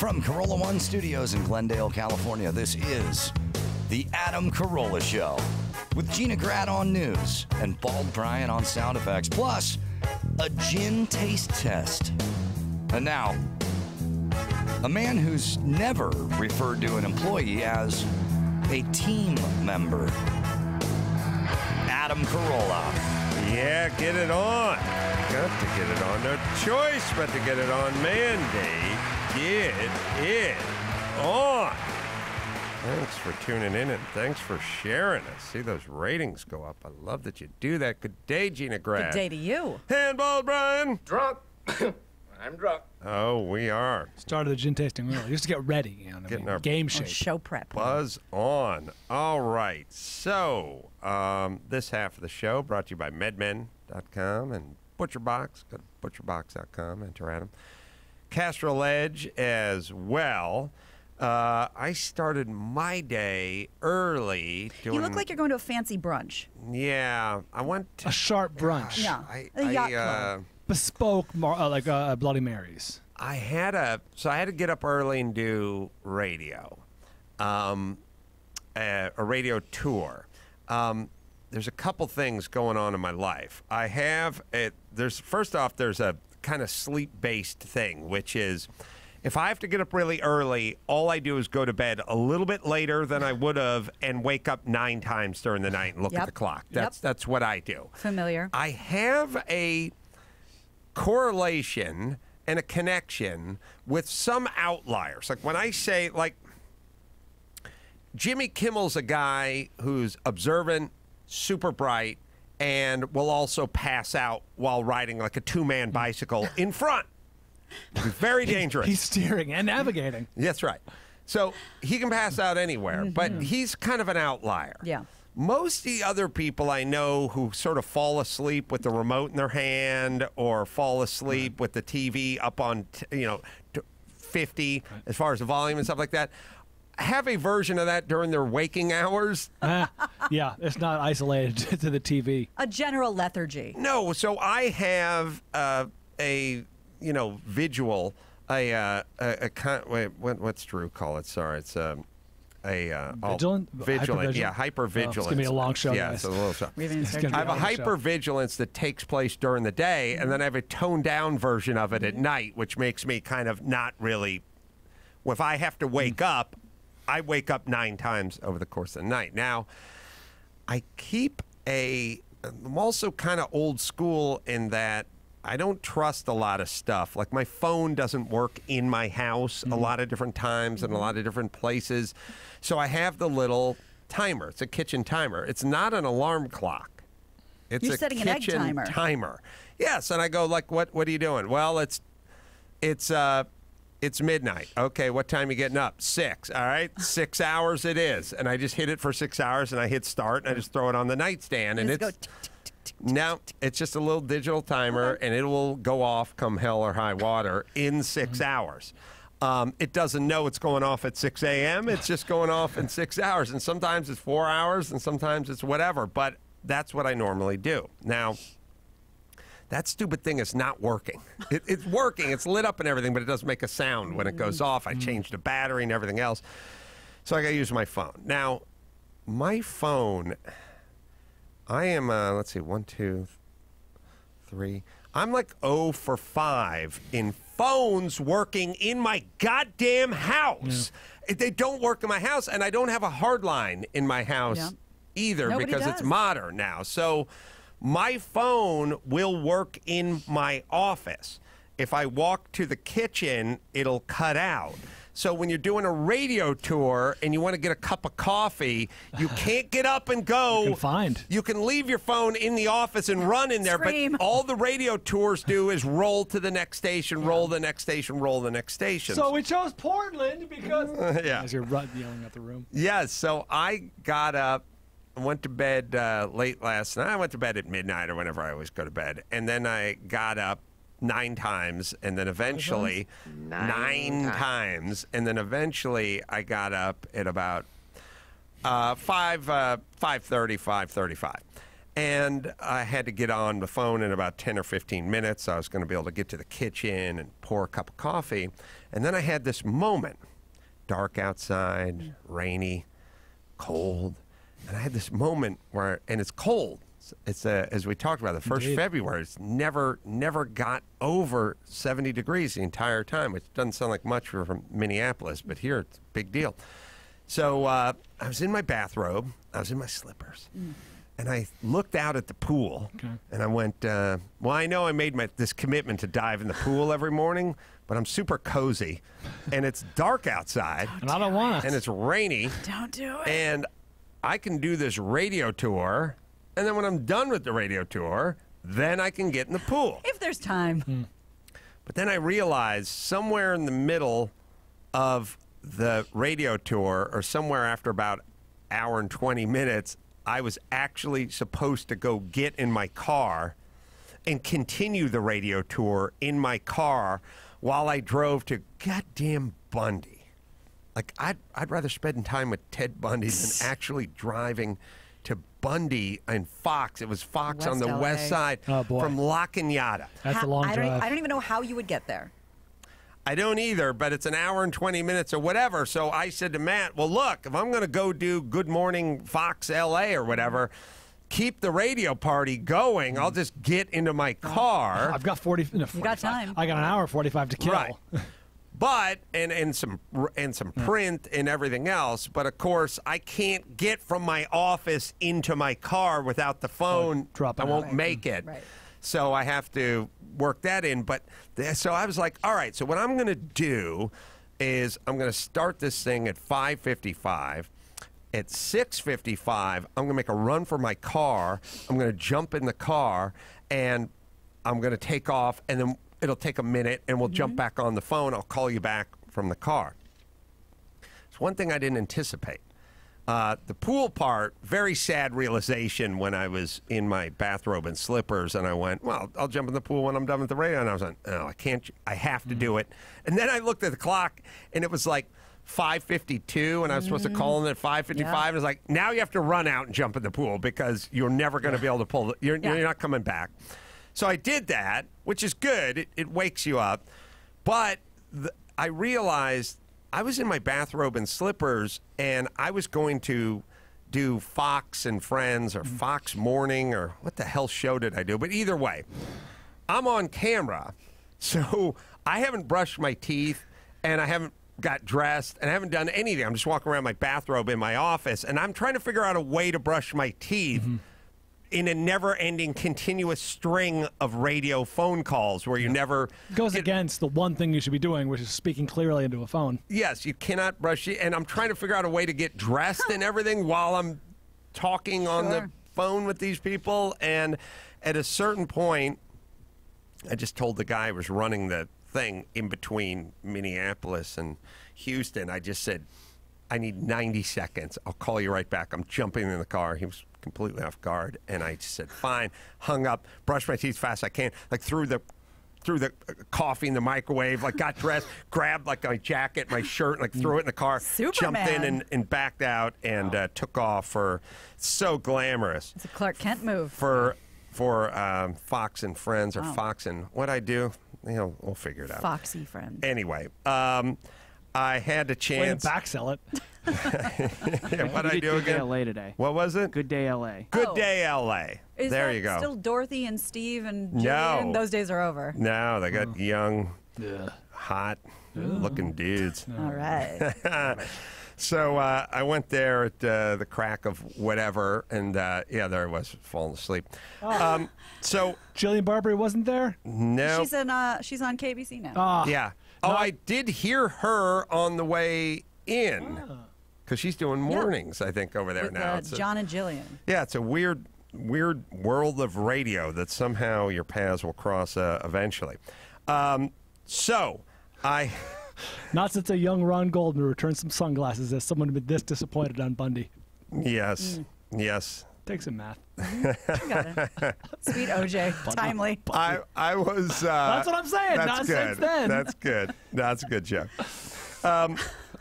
From Carolla One Studios in Glendale, California, this is The Adam Carolla Show with Gina Grad on news and Bald Brian on sound effects, plus a gin taste test. And now, a man who's never referred to an employee as a team member, Adam Carolla. Yeah, get it on. Got to get it on. No choice but to get it on. Mandate. Get it on. Thanks for tuning in and thanks for sharing us. See those ratings go up. I love that you do that. Good day, Gina Grad. Good day to you. Handball, Brian. Drunk. I'm drunk. Oh, we are. Started the gin tasting early just to get ready. You know, Getting our game shape. Show prep. Buzz on. All right. So, this half of the show brought to you by MedMen.com and ButcherBox. Go to ButcherBox.com. Enter Adam. Castrol Edge as well. I started my day early. You look like you're going to a fancy brunch. Yeah, I went to... A sharp brunch. Yeah, a yacht club. Bespoke, like Bloody Marys. I had to get up early and do radio, a radio tour. There's a couple things going on in my life. First off, there's a kind of sleep-based thing, which is if I have to get up really early, all I do is go to bed a little bit later than I would have and wake up 9 times during the night and look at the clock. That's what I do. Familiar. I have a correlation and a connection with some outliers. Like when I say, like, Jimmy Kimmel's a guy who's observant, super bright, and will also pass out while riding like a 2-man bicycle in front. Very dangerous. He's steering and navigating. That's right. So he can pass out anywhere, but he's kind of an outlier. Yeah. Most of the other people I know who sort of fall asleep with the remote in their hand or fall asleep with the TV up on, 50 as far as the volume and stuff like that, have a version of that during their waking hours. Yeah, it's not isolated to the TV. A general lethargy. No, so I have a visual, what's Drew call it? Sorry, it's vigilant? Vigilant, yeah, hypervigilance. It's going to be a long show, Yeah, guys. it's a little show. I I have a hypervigilance that takes place during the day, and then I have a toned-down version of it at night, which makes me kind of not really... If I have to wake up, I wake up 9 times over the course of the night. Now, I'm also kind of old school in that I don't trust a lot of stuff. Like my phone doesn't work in my house a lot of different times and a lot of different places. So I have the little timer. It's a kitchen timer. It's not an alarm clock. It's You're a setting an egg kitchen timer. Yes, and I go like, what are you doing? Well, it's midnight. Okay, what time are you getting up? 6. All right, 6 hours it is. And I just hit it for 6 hours and I hit start and I just throw it on the nightstand and it's... Now, it's just a little digital timer, and it will go off come hell or high water in 6 hours. It doesn't know it's going off at 6 a.m. It's just going off in 6 hours. And sometimes it's 4 hours, and sometimes it's whatever. But that's what I normally do. Now, that stupid thing is not working. It's working. It's lit up and everything, but it doesn't make a sound when it goes off. I changed the battery and everything else. So I got to use my phone. Now, my phone... I am, let's see, 1, 2, 3. I'm like 0 for 5 in phones working in my goddamn house. Yeah. They don't work in my house, and I don't have a hard line in my house either. Nobody because does. It's modern now. So my phone will work in my office. If I walk to the kitchen, it'll cut out. So when you're doing a radio tour and you want to get a cup of coffee, you can't get up and go. You can leave your phone in the office and run in there, but all the radio tours do is roll to the next station, roll the next station, roll the next station. So we chose Portland because... As you're yelling at the room. Yes, so I got up, went to bed late last night. I went to bed at midnight or whenever I always go to bed. And then I got up 9 times, and then eventually 9 times, and then eventually I got up at about 5:30, 5:35, And I had to get on the phone in about 10 or 15 minutes. I was going to be able to get to the kitchen and pour a cup of coffee. And then I had this moment, dark outside, rainy, cold. And I had this moment where, and it's cold. It's as we talked about, the first February, it's never got over 70 degrees the entire time, which doesn't sound like much from Minneapolis, but here it's a big deal. So I was in my bathrobe. I was in my slippers. And I looked out at the pool, and I went, well, I know I made this commitment to dive in the pool every morning, but I'm super cozy, and it's dark outside. And I don't want it. And it's rainy. Don't do it. And I can do this radio tour, and then when I'm done with the radio tour, then I can get in the pool. If there's time. But then I realized somewhere in the middle of the radio tour, or somewhere after about an hour and 20 minutes, I was actually supposed to go get in my car and continue the radio tour in my car while I drove to goddamn Bundy. Like, I'd rather spend time with Ted Bundy than actually driving to Bundy and Fox. It was Fox on the West LA. west side from La Cañada. That's a long drive. I don't even know how you would get there. I don't either, but it's an hour and 20 minutes or whatever. So I said to Matt, well, look, if I'm going to go do Good Morning Fox LA or whatever, keep the radio party going. I'll just get into my car. I've got 40. No, 45. You got time. I got an hour 45 to kill. Right. But and some print and everything else. But of course, I can't get from my office into my car without the phone. I won't make it. Right. So I have to work that in. But so I was like, all right. So what I'm going to do is I'm going to start this thing at 5:55. At 6:55, I'm going to make a run for my car. I'm going to jump in the car, and I'm going to take off, and then it'll take a minute, and we'll jump back on the phone. I'll call you back from the car. It's one thing I didn't anticipate. The pool part, very sad realization when I was in my bathrobe and slippers, and I went, well, I'll jump in the pool when I'm done with the radio. And I was like, no, I can't. I have to do it. And then I looked at the clock, and it was like 5:52, and I was supposed to call in at 5:55. Yeah. It was like, now you have to run out and jump in the pool because you're never going to be able to pull. You're not coming back. So I did that, which is good. It wakes you up. But I realized I was in my bathrobe and slippers, and I was going to do Fox and Friends or Fox Morning or what the hell show did I do? But either way, I'm on camera, so I haven't brushed my teeth, and I haven't got dressed, and I haven't done anything. I'm just walking around my bathrobe in my office, and I'm trying to figure out a way to brush my teeth in a never-ending continuous string of radio phone calls where you never Goes against the one thing you should be doing, which is speaking clearly into a phone. Yes, you cannot brush it, and I'm trying to figure out a way to get dressed and everything while I'm talking on the phone with these people. And at a certain point, I just told the guy who was running the thing in between Minneapolis and Houston, I just said, I need 90 seconds. I'll call you right back. I'm jumping in the car. He was completely off guard, and I just said, fine. Hung up, brushed my teeth fast as I can, like threw the coffee in the microwave, like got dressed, grabbed like my jacket, my shirt, like threw it in the car, Superman. jumped in and backed out, and took off for so glamorous. It's a Clark Kent move. For Fox and Friends or Fox and what I do, we'll figure it out. Foxy Friends. Anyway, I had a chance. Way to back sell it. Yeah, what I do Good Day again? LA today. What was it? Good Day LA. Good Day LA. Is there that you go. still Dorothy and Steve and No. Jillian? Those days are over. No, they got young, hot looking dudes. All right. So I went there at the crack of whatever, and there I was, falling asleep. So Jillian Barbery wasn't there? no, She's on KBC now. yeah. Oh, I did hear her on the way in because she's doing mornings, I think, over there With now. It's John and Jillian. yeah, it's a weird world of radio that somehow your paths will cross eventually. So I. Not since a young Ron Goldman returned some sunglasses has someone been this disappointed on Bundy. Yes. Yes. Take some math. You got it. Sweet OJ. Timely. I was. That's what I'm saying. That's Not good. since then. That's good. That's a good joke.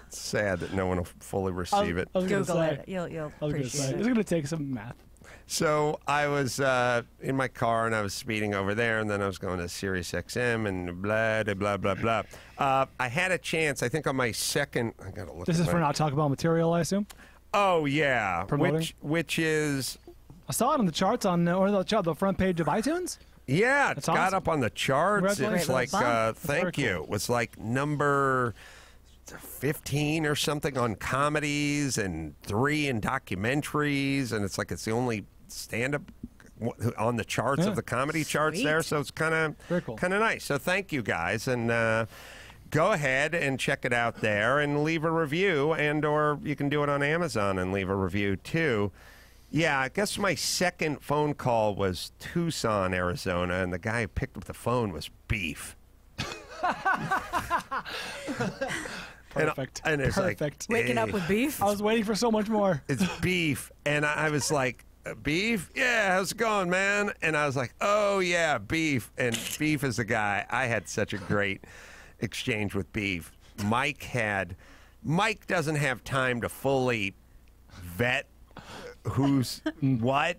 Sad that no one will fully receive it. I was gonna Google say, it. You'll I was gonna appreciate say, it. it's going to take some math. So I was in my car and I was speeding over there, and then I was going to Sirius XM and blah, blah, blah, blah. I had a chance, I think on my second, I gotta look This at is for my- not talking about material, I assume? Oh, yeah. Promoting? Which is, I saw it on the charts the front page of iTunes. yeah, That's got awesome. up on the charts. It's Congratulations. like, Great thank very you. cool. It was like number 15 or something on comedies and 3 in documentaries, and it's like it's the only stand-up on the charts Yeah. of the comedy charts Sweet. there, so it's kind Very cool. of nice. So thank you guys, and go ahead and check it out there and leave a review, and or you can do it on Amazon and leave a review too. Yeah, I guess my second phone call was Tucson, Arizona, and the guy who picked up the phone was Beef. Perfect. And it's Perfect. like, Waking up hey, with beef. I was waiting for so much more. it's Beef. And I was like, Beef? Yeah, how's it going, man? And I was like, oh, yeah, Beef. And Beef is the guy. I had such a great exchange with Beef. Mike doesn't have time to fully vet who's what.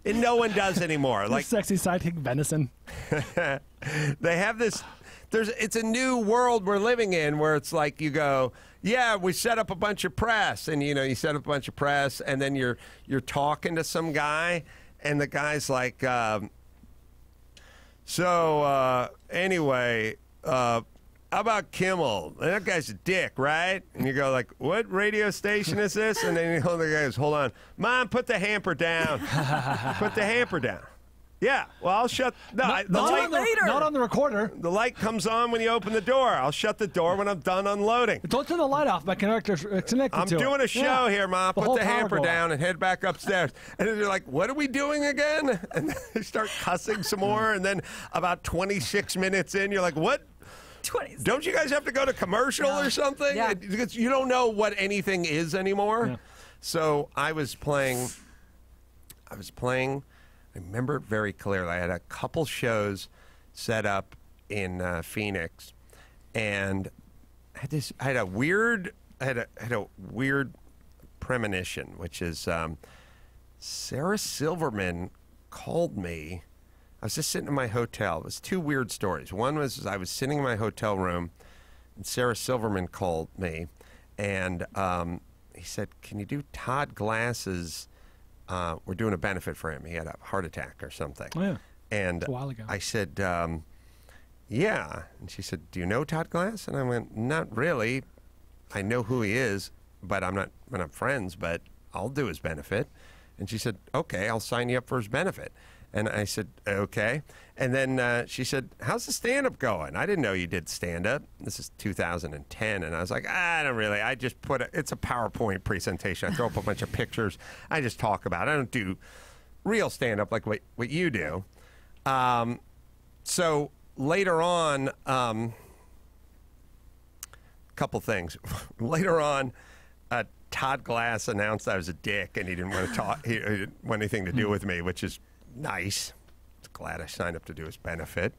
And no one does anymore. Like sexy sidekick venison. They have this. It's a new world we're living in where it's like you go, yeah, we set up a bunch of press, and you set up a bunch of press, and then you're talking to some guy, and the guy's like, anyway, how about Kimmel? That guy's a dick, right? And you go like, what radio station is this? And then the other guy goes, hold on, Mom, put the hamper down. Put the hamper down. Yeah, well, I'll shut. No, Not on the recorder. the light comes on when you open the door. I'll shut the door when I'm done unloading. Don't turn the light off. My connector's connected I'm to it. doing a show Yeah. here, Mom. whole Put the power hamper go down out. and head back upstairs. And then you're like, what are we doing again? And then they start cussing some more. And then about 26 minutes in, you're like, what? 20. Don't you guys have to go to commercial or something? Yeah. Because you don't know what anything is anymore. Yeah. So I was playing. I remember it very clearly. I had a couple shows set up in Phoenix, and I had a weird premonition, which is Sarah Silverman called me. I was just sitting in my hotel. It was 2 weird stories. One was I was sitting in my hotel room, and Sarah Silverman called me, and he said, "Can you do Todd Glass's? We're doing a benefit for him. He had a heart attack or something." Oh, yeah. And A while ago. I said, yeah. And she said, do you know Todd Glass? And I went, not really. I know who he is, but we're not friends, but I'll do his benefit. And she said, okay, I'll sign you up for his benefit. And I said, okay. And then she said, how's the stand-up going? I didn't know you did stand-up. This is 2010. And I was like, I don't really. I just it's a PowerPoint presentation. I throw up a bunch of pictures. I just talk about it. I don't do real stand-up like what you do. So later on, couple things. Later on, Todd Glass announced I was a dick and he didn't want to talk. He didn't want anything to do with me, which is nice. Glad I signed up to do his benefit.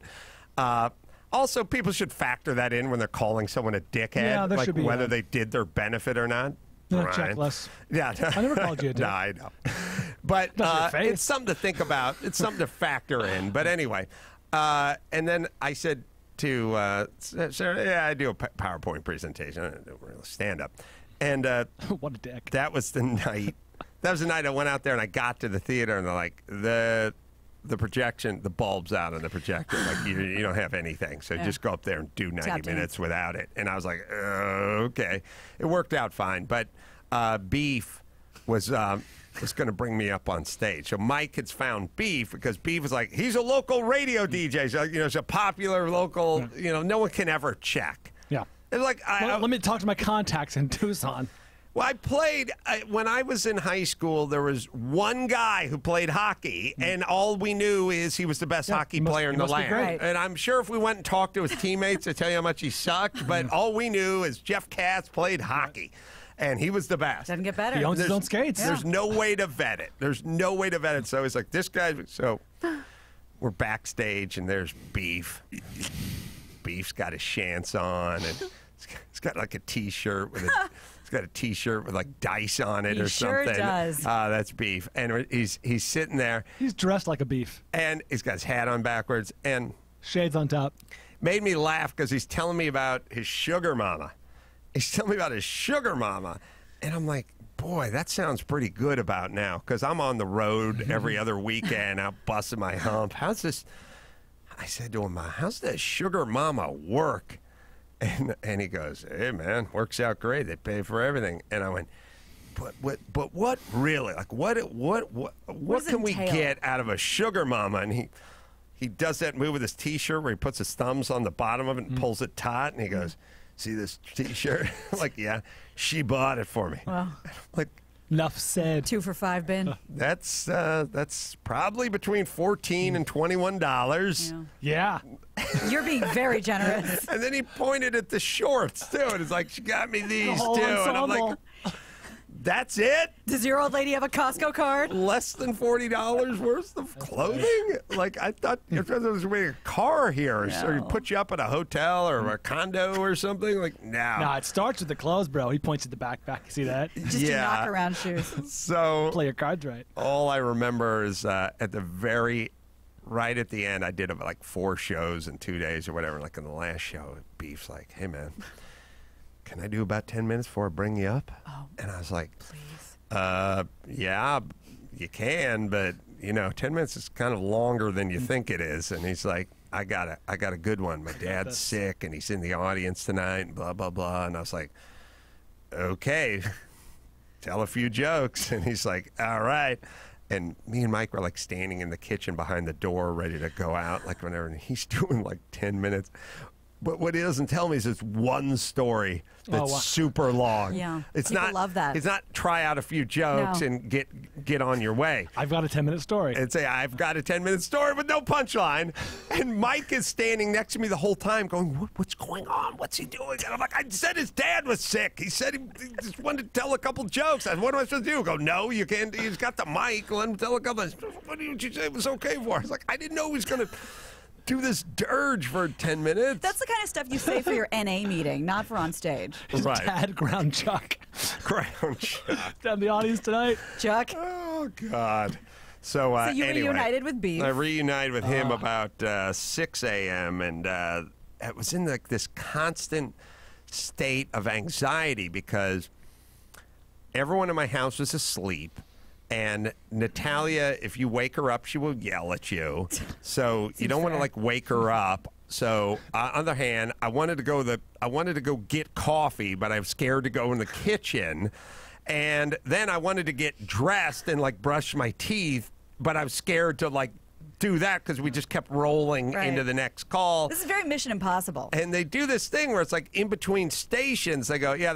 Also, people should factor that in when they're calling someone a dickhead, Yeah, there like should be whether a- they did their benefit or not. Yeah, Brian. checklist. Yeah, I never called you a dick. No, I know. But That's your face. it's something to think about. It's something to factor in. But anyway, and then I said to Sarah, yeah, I do a PowerPoint presentation. I don't do real stand-up. And What a dick. that was the night. That was the night I went out there and I got to the theater and they're like, the projection, the bulb's out on the projector. Like you don't have anything, so just go up there and do 90 Tap minutes without it. And I was like, okay, it worked out fine. But Beef was going to bring me up on stage. So Mike has found Beef because Beef was like, he's a local radio DJ. So he's a popular local. No one can ever check. Yeah. It's like Well, let me talk to my contacts in Tucson. Well, I played when I was in high school. There was one guy who played hockey, and all we knew is he was the best hockey player in the must be land. great. And I'm sure if we went and talked to his teammates, they'd tell you how much he sucked. But all we knew is Jeff Katz played hockey, and he was the best. Doesn't get better. He owns his own skates. There's no way to vet it. There's no way to vet it. So he's like, this guy. So we're backstage, and there's Beef. Beef's got his shants on, and he's got like a T-shirt with He's got a T-shirt with like dice on it He or sure something. does. That's beef. And he's sitting there, He's dressed like a beef. and he's got his hat on backwards, and Shades on top. made me laugh because he's telling me about his sugar mama. He's telling me about his sugar mama, and I'm like, boy, that sounds pretty good about now because I'm on the road every other weekend out busting my hump. How's this? I said to him, how's that sugar mama work? And he goes, hey, man, works out great. They pay for everything. And I went, but what really? Like, what does it can we entail? get out of a sugar mama? And he does that move with his T-shirt where he puts his thumbs on the bottom of it and pulls it taut. And he goes, see this T-shirt? I'm like, yeah, she bought it for me. Well, Like, Enough said. 2 for $5 bin. that's probably between $14 and $21. Yeah. You're being very generous. And then he pointed at the shorts too, and it's like, she got me these whole too. And I'm like, ensemble. that's it? Does your old lady have a Costco card? Less than $40 worth of clothing? Like, I thought there was a car here, or put you up at a hotel or a condo or something. Like, no. Nah, it starts with the clothes, bro. He points at the backpack. You see that? Just to knock around shoes. So Play your cards right. all I remember is at the right at the end, I did like 4 shows in 2 days or whatever. Like in the last show, Beef's like, hey, man, can I do about 10 minutes before I bring you up? Oh, and I was like, please. yeah, you can, but 10 minutes is kind of longer than you think it is. And he's like, I got a good one. My dad's sick and he's in the audience tonight and blah, blah, blah. And I was like, okay, tell a few jokes. And he's like, all right. And me and Mike were like standing in the kitchen behind the door ready to go out, like whenever, and he's doing like 10 minutes. But what he doesn't tell me is it's one story that's wow. super long. Yeah, it's people not love that. It's not try out a few jokes No. and get on your way. I've got a 10-minute story. And say, I've got a 10-minute story with no punchline. And Mike is standing next to me the whole time going, what's going on? What's he doing? And I'm like, I said his dad was sick. He said he just wanted to tell a couple jokes. I said, what am I supposed to do? Go, no, you can't. He's got the mic. Let him tell a couple. What did you say it was okay for? I was like, I didn't know he was going to do this dirge for 10 minutes. That's the kind of stuff you say for your NA meeting, not for on stage. His right. dad ground Chuck Ground shot. down the audience tonight. Chuck, Oh, God. So you anyway, reunited with Beef. I reunited with him about 6 a.m. and it was in this constant state of anxiety because everyone in my house was asleep. And Natalia, if you wake her up, she will yell at you. So you don't want to like wake her up. So on the other hand, I wanted to go get coffee, but I was scared to go in the kitchen. And then I wanted to get dressed and like brush my teeth, but I was scared to like do that because we just kept rolling Right. into the next call. This is very Mission Impossible. And they do this thing where it's like in between stations, they go, yeah,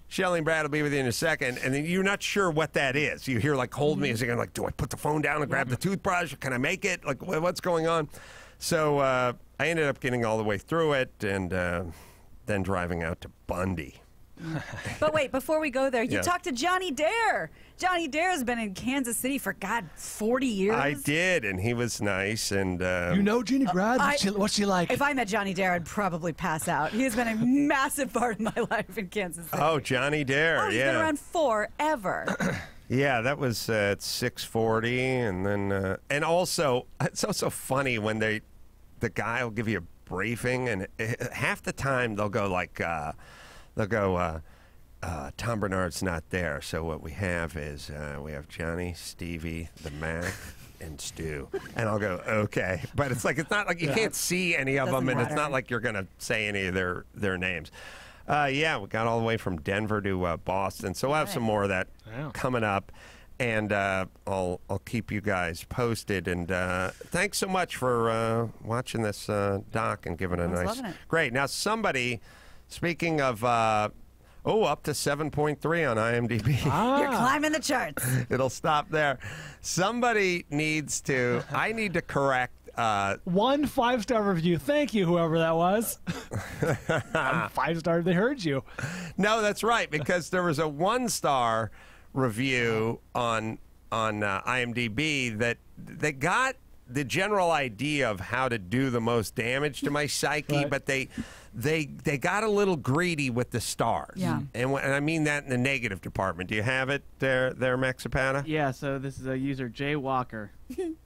Shelly and Brad will be with you in a second. And then you're not sure what that is. You hear like hold music and like, do I put the phone down and grab the toothbrush? Can I make it? Like, what's going on? So I ended up getting all the way through it and then driving out to Bundy. But wait, before we go there, you Yes. talked to Johnny Dare. Johnny Dare has been in Kansas City for, 40 years. I did, and he was nice. And You know Jeannie Grad? I- What's she like? If I met Johnny Dare, I'd probably pass out. He has been a massive part of my life in Kansas City. oh, Johnny Dare, He's yeah. been around forever. Yeah, that was at 6:40, and then and also it's also funny when the guy will give you a briefing, and half the time they'll go like Tom Bernard's not there, so what we have is we have Johnny, Stevie, the Mac, and Stu, and I'll go okay, but it's not like you can't see any of them, Doesn't and it's matter. not like you're gonna say any of their names. Yeah, we got all the way from Denver to Boston, so we'll have some more of that Wow. coming up, and I'll keep you guys posted. And thanks so much for watching this doc and giving a Everyone's nice, loving it. great. Now somebody, speaking of, up to 7.3 on IMDb. You're climbing the charts. It'll stop there. Somebody needs to. I need to correct. 1 5-star review. Thank you, whoever that was. 5-star. They heard you. No, that's right, because there was a 1-star review on IMDb that they got the general idea of how to do the most damage to my psyche, Right. but they got a little greedy with the stars. Yeah. And I mean that in the negative department. Do you have it there, Mexipata? Yeah, so this is a user, Jay Walker.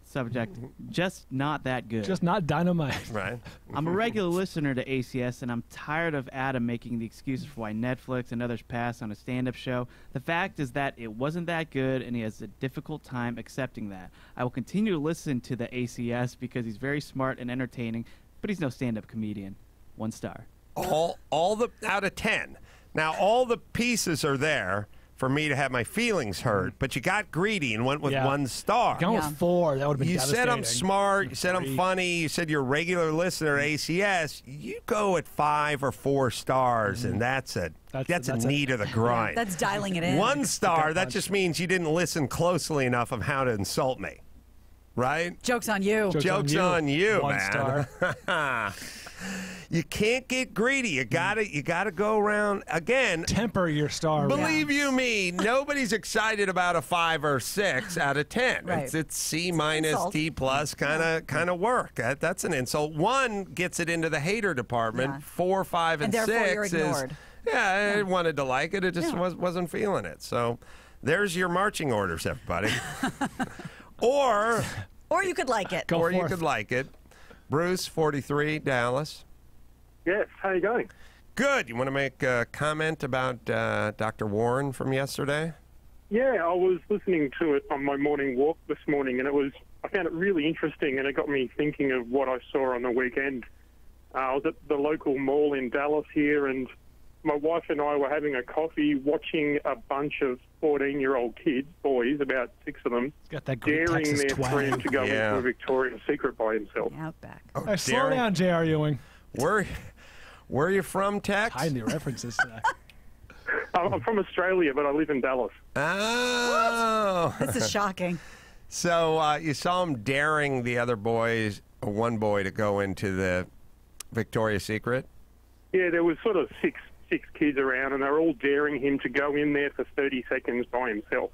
Subject, just not that good. Just not dynamite. Right. I'm a regular listener to ACS, and I'm tired of Adam making the excuses for why Netflix and others pass on a stand-up show. The fact is that it wasn't that good, and he has a difficult time accepting that. I will continue to listen to the ACS because he's very smart and entertaining, but he's no stand-up comedian. 1 star. All the out of 10. Now all the pieces are there for me to have my feelings hurt, but you got greedy and went with 1 star. Gone with 4. That would have been You said I'm devastating. smart. You said I'm 3. funny. You said you're a regular listener to ACS. You go at 5 or 4 stars, and that's a need of the grind. That's dialing it in. 1 star. That just means you didn't listen closely enough of how to insult me, right? Joke's on you. Joke's on you, 1 man. star. You can't get greedy. You gotta go around again. Temper your star. Believe you me, nobody's excited about a 5 or 6 out of 10. Right. It's C minus, insult. D plus kind of work. That's an insult. 1 gets it into the hater department. Yeah. 4, 5, and therefore 6 you're ignored. is I wanted to like it. It just Yeah. wasn't feeling it. So there's your marching orders, everybody. Or Or you could like it. Go or you forth. could like it. Bruce, 43, Dallas. Yes, how you going? Good. You want to make a comment about Dr. Warren from yesterday? Yeah, I was listening to it on my morning walk this morning, and I found it really interesting, and it got me thinking of what I saw on the weekend. I was at the local mall in Dallas here, and my wife and I were having a coffee watching a bunch of 14-year-old kids, boys, about 6 of them, Got that great daring Texas their twang. friend to go Yeah. into a Victoria's Secret by himself. Outback. Hey, slow daring. down, J.R. Ewing. Where are you from, Tex? Hiding the references today. I'm from Australia, but I live in Dallas. Oh. This is shocking. So you saw him daring the other boys, one boy, to go into the Victoria's Secret? Yeah, there was sort of six kids around, and they were all daring him to go in there for 30 seconds by himself.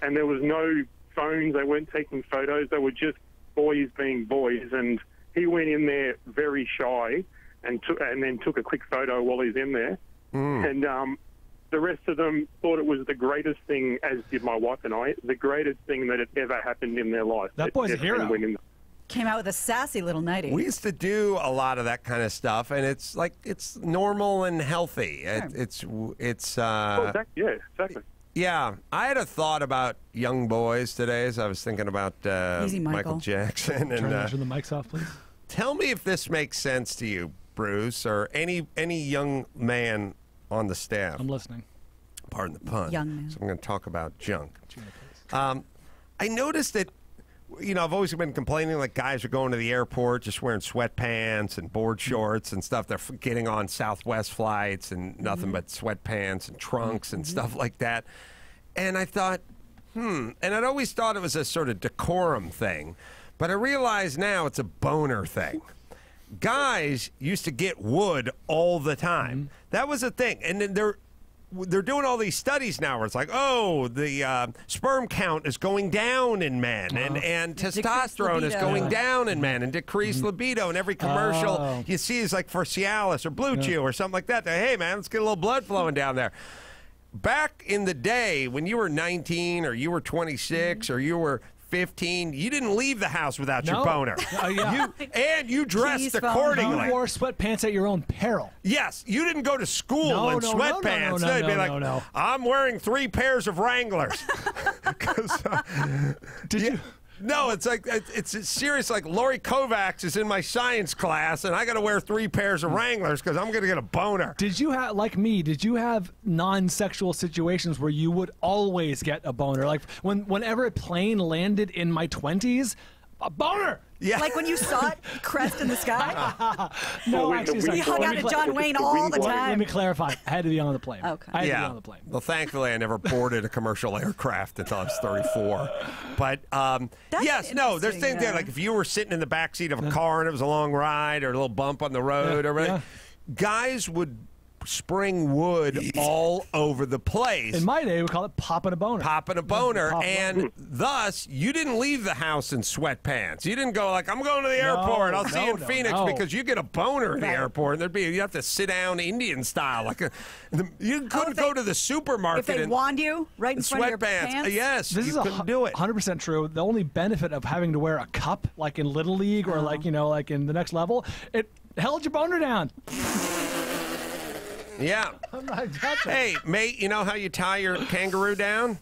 And there was no phones. They weren't taking photos. They were just boys being boys. And he went in there very shy and then took a quick photo while he's in there. And the rest of them thought it was the greatest thing, as did my wife and I, the greatest thing that had ever happened in their life. That boy's a their friend hero. went in. Came out with a sassy little nightie. We used to do a lot of that kind of stuff, and it's normal and healthy. It's Oh, yeah, exactly. yeah. I had a thought about young boys today as I was thinking about Easy, Michael. Jackson. Turn And the mics off, please. tell me if this makes sense to you, Bruce, or any young man on the staff. I'm listening. Pardon the pun. Young man. So I'm going to talk about junk. I noticed that, I've always been complaining like guys are going to the airport just wearing sweatpants and board shorts and stuff. They're getting on Southwest flights and nothing but sweatpants and trunks and stuff like that. And I thought, and I'd always thought it was a sort of decorum thing. But I realize now it's a boner thing. Guys used to get wood all the time. That was a thing. And then they're doing all these studies now where it's like, oh, the sperm count is going down in men, and testosterone is libido. going down in men, and decreased libido. And every commercial you see is like for Cialis or Blue Chew or something like that. Hey, man, let's get a little blood flowing down there. Back in the day when you were 19 or you were 26 or you were 15, you didn't leave the house without your No. boner. Yeah. You dressed Keys, phone, accordingly. You wore sweatpants at your own peril. Yes, you didn't go to school No, in no, no, sweatpants. no, no, They'd be no, like, no. I'm wearing 3 pairs of Wranglers. 'Cause, Did you? no, it's like it's serious. Like Lori Kovacs is in my science class, and I got to wear 3 pairs of Wranglers because I'm going to get a boner. Did you have, like me, did you have non-sexual situations where you would always get a boner? Like whenever a plane landed in my 20s, a boner. Yeah, Like when you saw it crest in the sky? No, Well, actually, we- sorry. You hung Let out me at cla- John Wayne all the Let me time. clarify. I had to be on the plane. Okay. I had to be yeah. on the plane. Well, thankfully, I never boarded a commercial aircraft until I was 34. But yes, no, there's interesting, things there. yeah. Like if you were sitting in the back seat of a car and it was a long ride or a little bump on the road or whatever, yeah. guys would spring wood all over the place. In my day, we call it popping a boner. Popping a boner, Pop- and thus you didn't leave the house in sweatpants. You didn't go like, I'm going to the airport. I'll see you in Phoenix, because you get a boner in the airport, and you have to sit down Indian style. You couldn't go to the supermarket. If they wand you right in front of your pants. Yes, This is couldn't do it. 100% true. The only benefit of having to wear a cup, like in Little League or like in the next level, it held your boner down. Yeah. Hey, mate, you know how you tie your kangaroo down?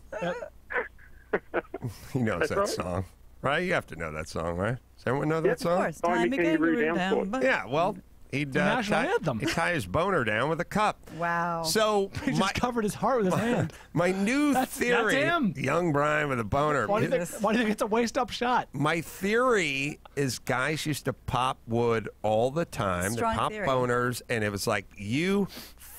He knows that song, right? You have to know that song, right? Does everyone know that song? Of course. Time to kangaroo down. Yeah, well, he'd national anthem. He'd tie his boner down with a cup. Wow. So He just covered his heart with his hand. my new theory, that's him. young Brian with a boner. Why do you think it's a waste-up shot? My theory is guys used to pop wood all the time. Strong They pop theory. boners, and it was like you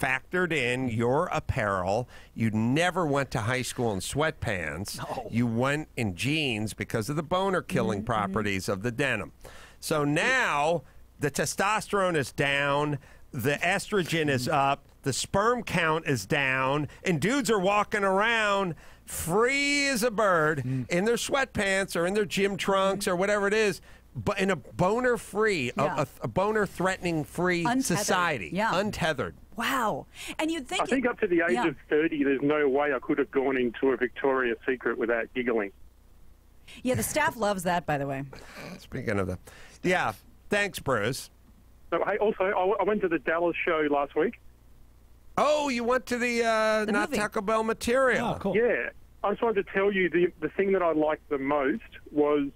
factored in your apparel. You never went to high school in sweatpants. No. You went in jeans because of the boner-killing properties of the denim. So now the testosterone is down, the estrogen is up, the sperm count is down, and dudes are walking around free as a bird in their sweatpants or in their gym trunks or whatever it is, but in a boner-free, a boner-threatening free society. Yeah. Untethered. Wow. And you'd think... I think up to the age of 30, there's no way I could have gone into a Victoria's Secret without giggling. Yeah, the staff loves that, by the way. Speaking of the... Yeah. Thanks, Bruce. So, hey, also, I went to the Dallas show last week. Oh, you went to the Not movie. Taco Bell material. Oh, cool. Yeah. I just wanted to tell you the thing that I liked the most was,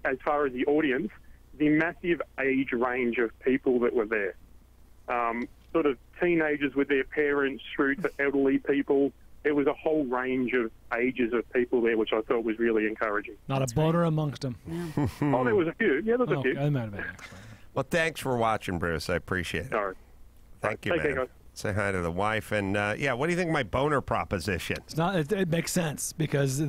as far as the audience, the massive age range of people that were there. Sort of teenagers with their parents through to elderly people. There was a whole range of ages of people there, which I thought was really encouraging. Not a boner amongst them. Oh, there was a few. Yeah, there was a few. I might have been, actually. Well, thanks for watching, Bruce. I appreciate it. All right. Thank you, Take care, man. guys. Say hi to the wife. And, yeah, what do you think of my boner proposition? It's not. It makes sense because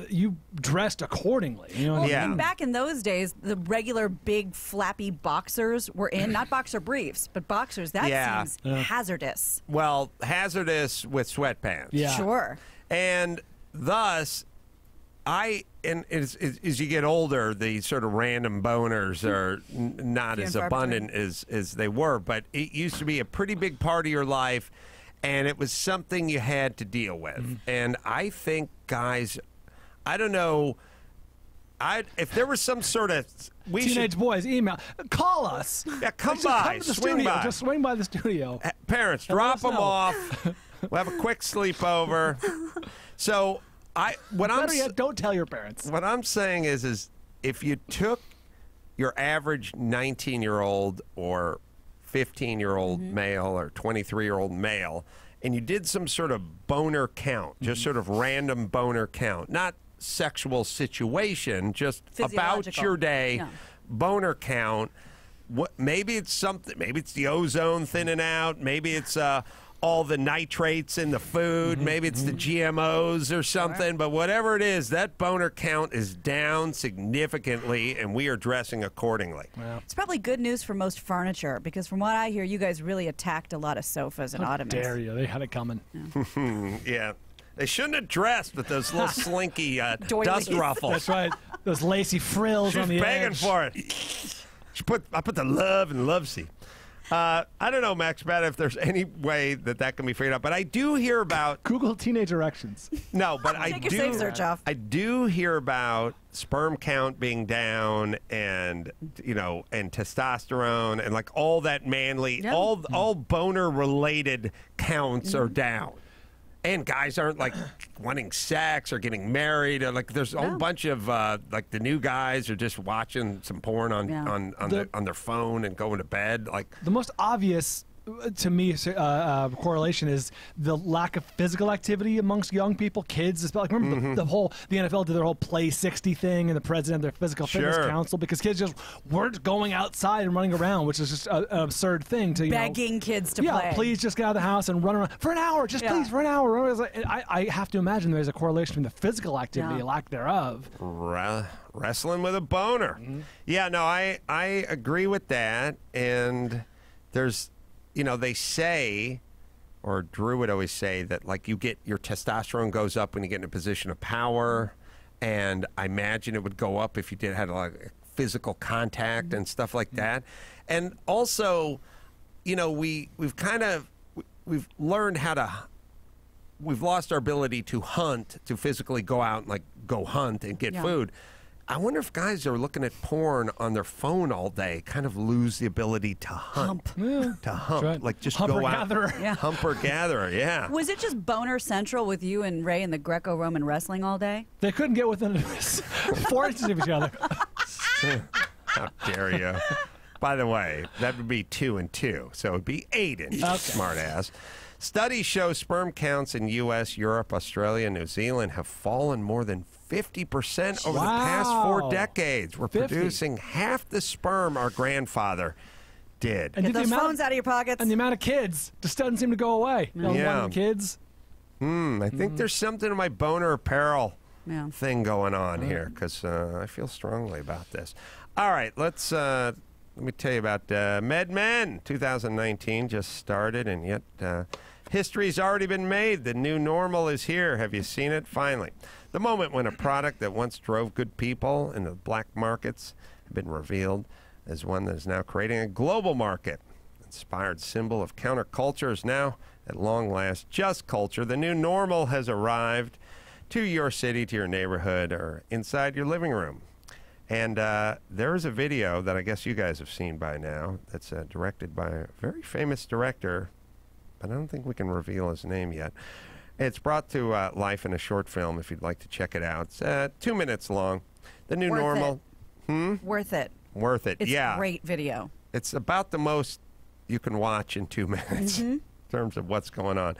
you dressed accordingly. You know what I Yeah. mean? Back in those days, the regular big flappy boxers were in, not boxer briefs, but boxers. That Yeah. seems hazardous. Well, hazardous with sweatpants. Yeah. Sure. And thus, as you get older, the sort of random boners are not Few as and far abundant as they were. But it used to be a pretty big part of your life, and it was something you had to deal with. And I think guys, I don't know, if there was some sort of Teenage boys, email, call us. Yeah, come Just by, come to the swing studio. by. Just swing by the studio. Parents, And let drop us them know. off. We'll have a quick sleepover. So Better yet, don't tell your parents. What I'm saying is if you took your average 19-year-old or 15-year-old male or 23-year-old male, and you did some sort of boner count, just sort of random boner count, not sexual situation, just about Physiological. your day, Yeah. boner count. Maybe it's something. Maybe it's the ozone thinning out. Maybe it's all the nitrates in the food. Maybe it's the GMOs or something. But whatever it is, that boner count is down significantly, and we are dressing accordingly. It's probably good news for most furniture because from what I hear, you guys really attacked a lot of sofas and How ottomans. dare you? They had it coming. Yeah. They shouldn't have dressed with those little slinky dust Doilies. ruffles. That's right. Those lacy frills She's on the begging edge. for it. I put the love in Lovesy. I don't know, Max, about if there's any way that can be figured out. But I do hear about Google teenage erections. no, but I Take your do safe search off. I do hear about sperm count being down, and and testosterone, and like all that manly, Yeah. all boner related counts are down. And guys aren't like wanting sex or getting married. Or like there's a whole bunch of like the new guys are just watching some porn on their phone and going to bed. Like The most obvious, to me, correlation is the lack of physical activity amongst young people, kids. Like remember the NFL did their whole Play 60 thing, and the president of their physical fitness Sure. council because kids just weren't going outside and running around, which is just an absurd thing to Begging kids to yeah, play. please just get out of the house and run around for an hour. Just please for an hour. I have to imagine there's a correlation between the physical activity, lack thereof. wrestling with a boner. Yeah, no, I agree with that. And there's they say, or Drew would always say that, like, you get your testosterone goes up when you get in a position of power, and I imagine it would go up if you had like physical contact and stuff like that. And also, we've learned we've lost our ability to hunt, to physically go out and go hunt and get food. I wonder if guys are looking at porn on their phone all day kind of lose the ability to hunt. To hump. Right. Like just Humper go out. gatherer. Yeah. Humper gatherer, yeah. Was it just boner central with you and Ray in the Greco-Roman wrestling all day? They couldn't get within 4 inches of each other. How dare you? By the way, that would be 2 and 2, so it would be 8 inches, smart ass. Studies show sperm counts in U.S., Europe, Australia, and New Zealand have fallen more than 50% over the past 4 decades. We're 50. producing half the sperm our grandfather did. And Get those phones out of your pockets. And the amount of kids just doesn't seem to go away. Yeah. Kids. I think there's something in my boner apparel Yeah. thing going on here, because I feel strongly about this. All right, let me tell you about MedMen. 2019 just started, and yet history's already been made. The new normal is here. Have you seen it? Finally. The moment when a product that once drove good people in the black markets has been revealed as one that is now creating a global market. Inspired symbol of counterculture is now, at long last, just culture. The new normal has arrived to your city, to your neighborhood, or inside your living room. And there is a video that I guess you guys have seen by now that's directed by a very famous director, but I don't think we can reveal his name yet. It's brought to life in a short film if you'd like to check it out. It's 2 minutes long. The new normal. Worth it. Worth it, It's yeah. a great video. It's about the most you can watch in 2 minutes in terms of what's going on.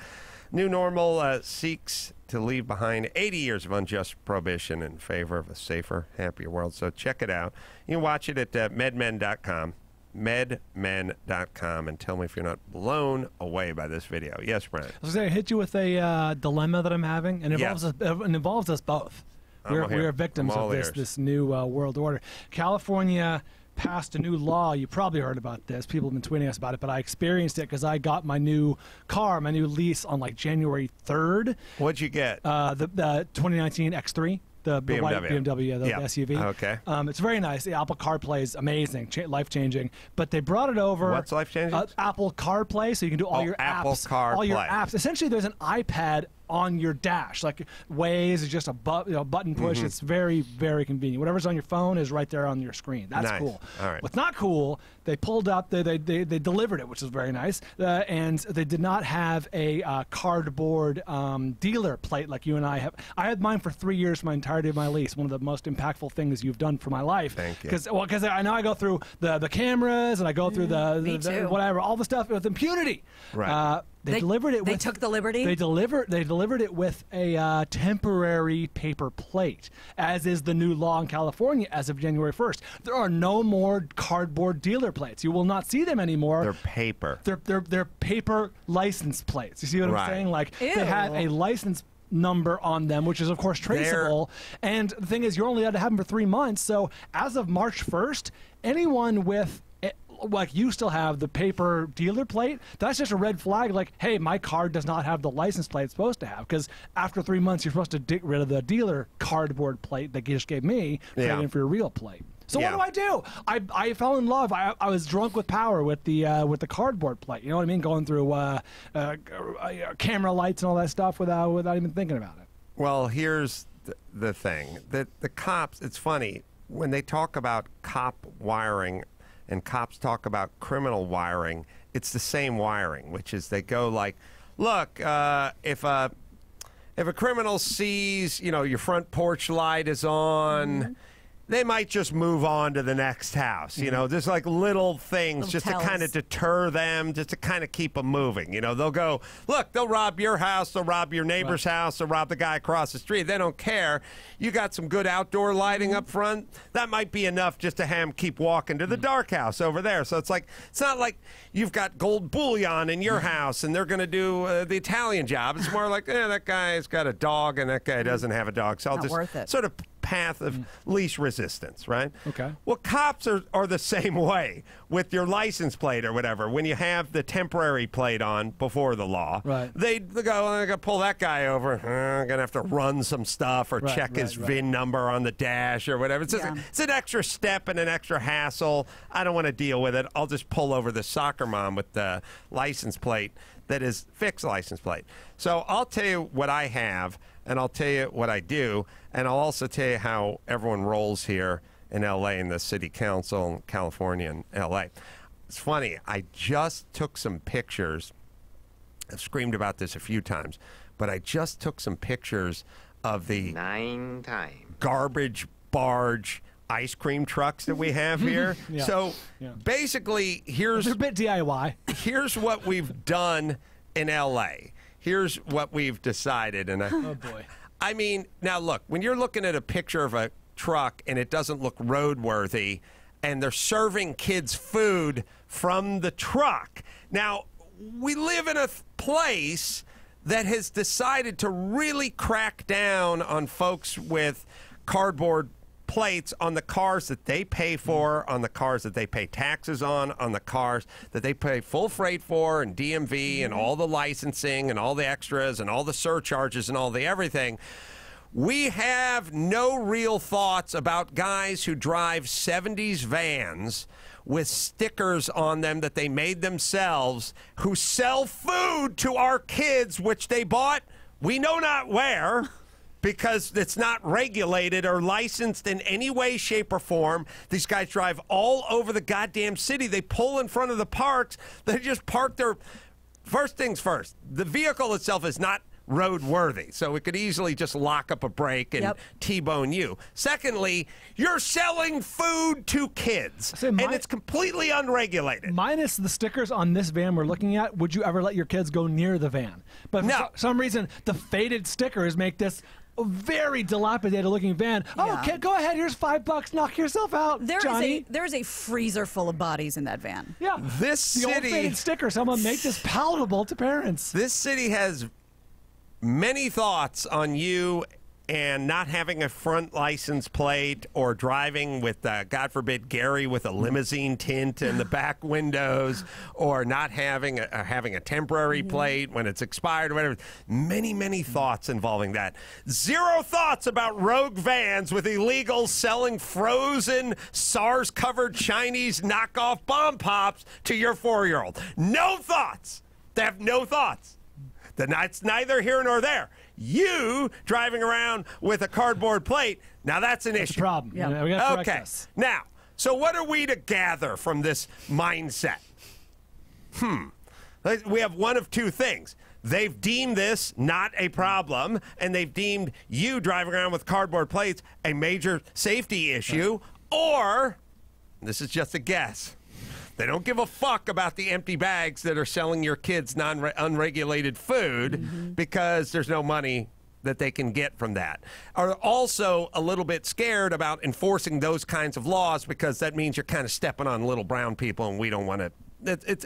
New normal seeks to leave behind 80 years of unjust prohibition in favor of a safer, happier world. So check it out. You can watch it at medmen.com, medmen.com, and tell me if you're not blown away by this video. Yes, Brian? I was going to hit you with a dilemma that I'm having, and it involves us both. We are victims of this new world order. California passed a new law. You probably heard about this. People have been tweeting us about it, but I experienced it because I got my new car, my new lease on January 3rd. What'd you get? The 2019 X3. The white BMW, the SUV. Okay. It's very nice. The Apple CarPlay is amazing, life-changing. But they brought it over. What's life-changing? Apple CarPlay, so you can do all your Apple apps. CarPlay. All your apps. Essentially, there's an iPad on your dash. Like Waze is just a button push. It's very, very convenient. Whatever's on your phone is right there on your screen. That's cool. All right. What's not cool, they pulled up, they delivered it, which is very nice, and they did not have a cardboard dealer plate like you and I have. I had mine for 3 years for my entirety of my lease. One of the most impactful things you've done for my life. Thank you. Because I know I go through the cameras and I go through the whatever, all the stuff with impunity. Right. They delivered it. They took the liberty. They delivered it with a temporary paper plate, as is the new law in California as of January 1st. There are no more cardboard dealer plates. You will not see them anymore. They're paper. They're paper license plates. You see what I'm saying? Ew. They have a license number on them, which is of course traceable. And the thing is, you're only allowed to have them for 3 months. So as of March 1st, anyone with you still have the paper dealer plate, that's just a red flag. Hey, my car does not have the license plate it's supposed to have, because after 3 months, you're supposed to get rid of the dealer cardboard plate that you just gave me, trade in for your real plate. So what do? I fell in love. I was drunk with power with the cardboard plate. You know what I mean? Going through camera lights and all that stuff without even thinking about it. Well, here's the thing. The cops, it's funny, when they talk about cop wiring and cops talk about criminal wiring, it's the same wiring, which is they go look, if a criminal sees, your front porch light is on, they might just move on to the next house. There's little things just to kind of deter them, just to kind of keep them moving. They'll go, look, they'll rob your house, they'll rob your neighbor's house, they'll rob the guy across the street. They don't care. You got some good outdoor lighting up front. That might be enough just to have them keep walking to the dark house over there. So it's not like you've got gold bullion in your house and they're going to do the Italian job. It's more like, that guy's got a dog and that guy doesn't have a dog. So I'll just sort of path of least resistance, right? Okay. Well, cops are the same way with your license plate or whatever. When you have the temporary plate on before the law, Right. they go, I'm going to pull that guy over. I'm going to have to run some stuff or Right, check right, his right. VIN number on the dash or whatever. It's, Yeah. it's an extra step and an extra hassle. I don't want to deal with it. I'll just pull over the soccer mom with the license plate that is fixed license plate. So I'll tell you what I have, and I'll tell you what I do, and I'll also tell you how everyone rolls here in L.A. in the city council in California and L.A. It's funny. I just took some pictures. I've screamed about this a few times, but I just took some pictures of the 9 times. garbage barge ice cream trucks that we have here. Yeah. So Yeah. basically, here's They're a bit DIY. here's what we've done in LA. Here's what we've decided. And Oh boy. I mean, now look, when you're looking at a picture of a truck and it doesn't look roadworthy and they're serving kids food from the truck. Now, we live in a place that has decided to really crack down on folks with cardboard plates on the cars that they pay for, on the cars that they pay taxes on the cars that they pay full freight for, and DMV and all the licensing and all the extras and all the surcharges and all the everything. We have no real thoughts about guys who drive 70s vans with stickers on them that they made themselves, who sell food to our kids, which they bought we know not where, because it's not regulated or licensed in any way, shape, or form. These guys drive all over the goddamn city. They pull in front of the parks. They just park their... First things first, the vehicle itself is not roadworthy, so it could easily just lock up a brake and Yep. T-bone you. Secondly, you're selling food to kids, say and my- it's completely unregulated. Minus the stickers on this van we're looking at, would you ever let your kids go near the van? But for No. some reason, the faded stickers make this a very dilapidated looking van. Oh, Yeah. kid, go ahead. Here's $5. Knock yourself out, Johnny. There is a freezer full of bodies in that van. Yeah. This The old city... faded sticker. Someone make this palatable to parents. This city has many thoughts on you and not having a front license plate or driving with, God forbid, Gary with a limousine tint in the back windows, or not having a temporary plate when it's expired or whatever. Many, many thoughts involving that. Zero thoughts about rogue vans with illegals selling frozen, SARS-covered Chinese knockoff bomb pops to your 4-year-old. No thoughts. They have no thoughts. That's neither here nor there. You driving around with a cardboard plate, now that's an It's a issue. problem. Yeah. We got to correct Okay. this. Now, so what are we to gather from this mindset? We have one of two things. They've deemed this not a problem, and they've deemed you driving around with cardboard plates a major safety issue, or, this is just a guess, they don't give a fuck about the empty bags that are selling your kids unregulated food because there's no money that they can get from that. Are also a little bit scared about enforcing those kinds of laws because that means you're kind of stepping on little brown people, and we don't want to. It's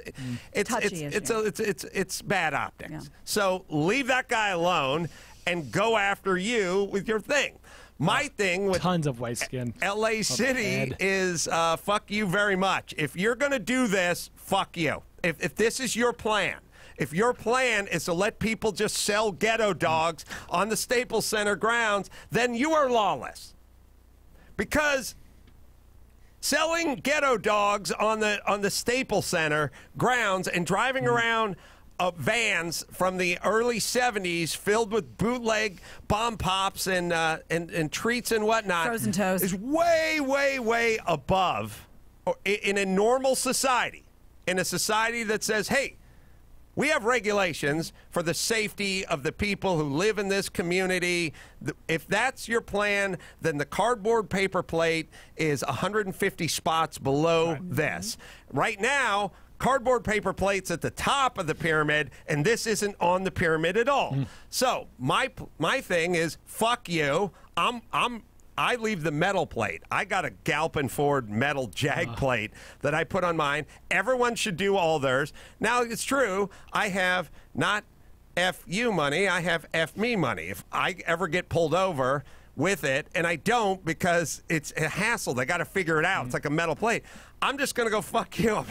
bad optics. Yeah. So leave that guy alone and go after you with your thing. My thing with Tons of white skin. LA City Ed. is fuck you very much. If you're going to do this, fuck you. If this is your plan, if your plan is to let people just sell ghetto dogs on the Staples Center grounds, then you are lawless. Because selling ghetto dogs on the Staples Center grounds and driving around vans from the early 70s filled with bootleg bomb pops and treats and whatnot Frozen toast. is way, way, way above in a normal society, in a society that says, hey, we have regulations for the safety of the people who live in this community. If that's your plan, then the cardboard paper plate is 150 spots below this. Right now, cardboard paper plates at the top of the pyramid, and this isn't on the pyramid at all. So my thing is, fuck you. I leave the metal plate. I got a Galpin Ford metal Jag plate that I put on mine. Everyone should do all theirs. Now, it's true, I have not F you money, I have F me money. If I ever get pulled over with it, and I don't because it's a hassle. They got to figure it out. It's like a metal plate. I'm just gonna go fuck you.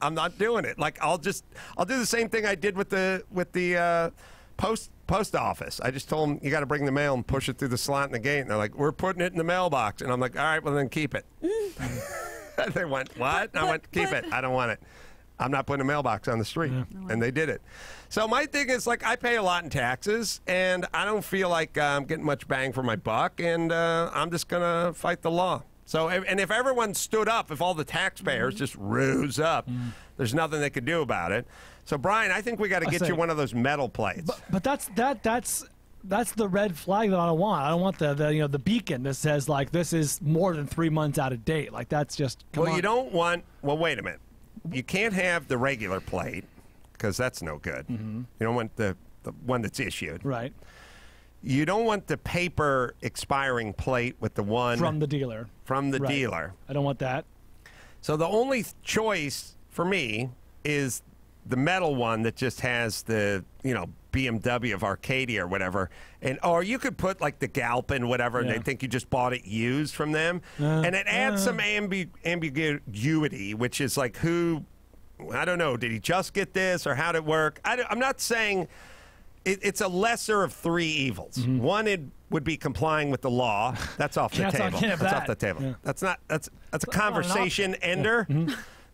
I'm not doing it. Like I'll do the same thing I did with the post office. I just told them you got to bring the mail and push it through the slot in the gate, and they're like, we're putting it in the mailbox, and I'm like, all right, well then keep it. They went, what? I went, keep it. I don't want it. I'm not putting a mailbox on the street. And they did it. So my thing is, like, I pay a lot in taxes, and I don't feel like I'm getting much bang for my buck, and I'm just going to fight the law. So, and if everyone stood up, if all the taxpayers just rose up, there's nothing they could do about it. So, Brian, I think we got to get you one of those metal plates. But that's the red flag that I don't want. I don't want the beacon that says, like, this is more than 3 months out of date. Like, that's just, come on. You don't want, well, wait a minute. You can't have the regular plate because that's no good. You don't want the one that's issued. Right. You don't want the paper expiring plate with the one from the dealer. From the dealer. I don't want that. So the only choice for me is the metal one that just has the, BMW of Arcadia or whatever, or you could put like the Galpin whatever, and they think you just bought it used from them, and it adds some ambiguity, which is like I don't know, did he just get this or how'd it work? I'm not saying it's a lesser of three evils. One, would be complying with the law. That's off the table. That's off the table. Yeah. That's a conversation ender.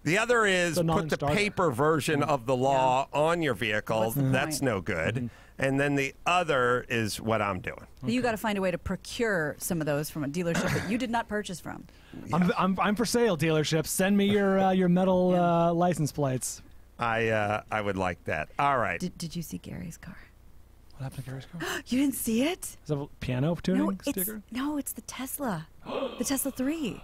The other is put the paper version of the law on your vehicle. That's no good. And then the other is what I'm doing. You got to find a way to procure some of those from a dealership that you did not purchase from. I'm for sale, dealerships. Send me your metal license plates. I would like that. All right. Did you see Gary's car? What happened to Gary's car? You didn't see it? Is that a piano tuning sticker? No, it's the Tesla. The Tesla 3.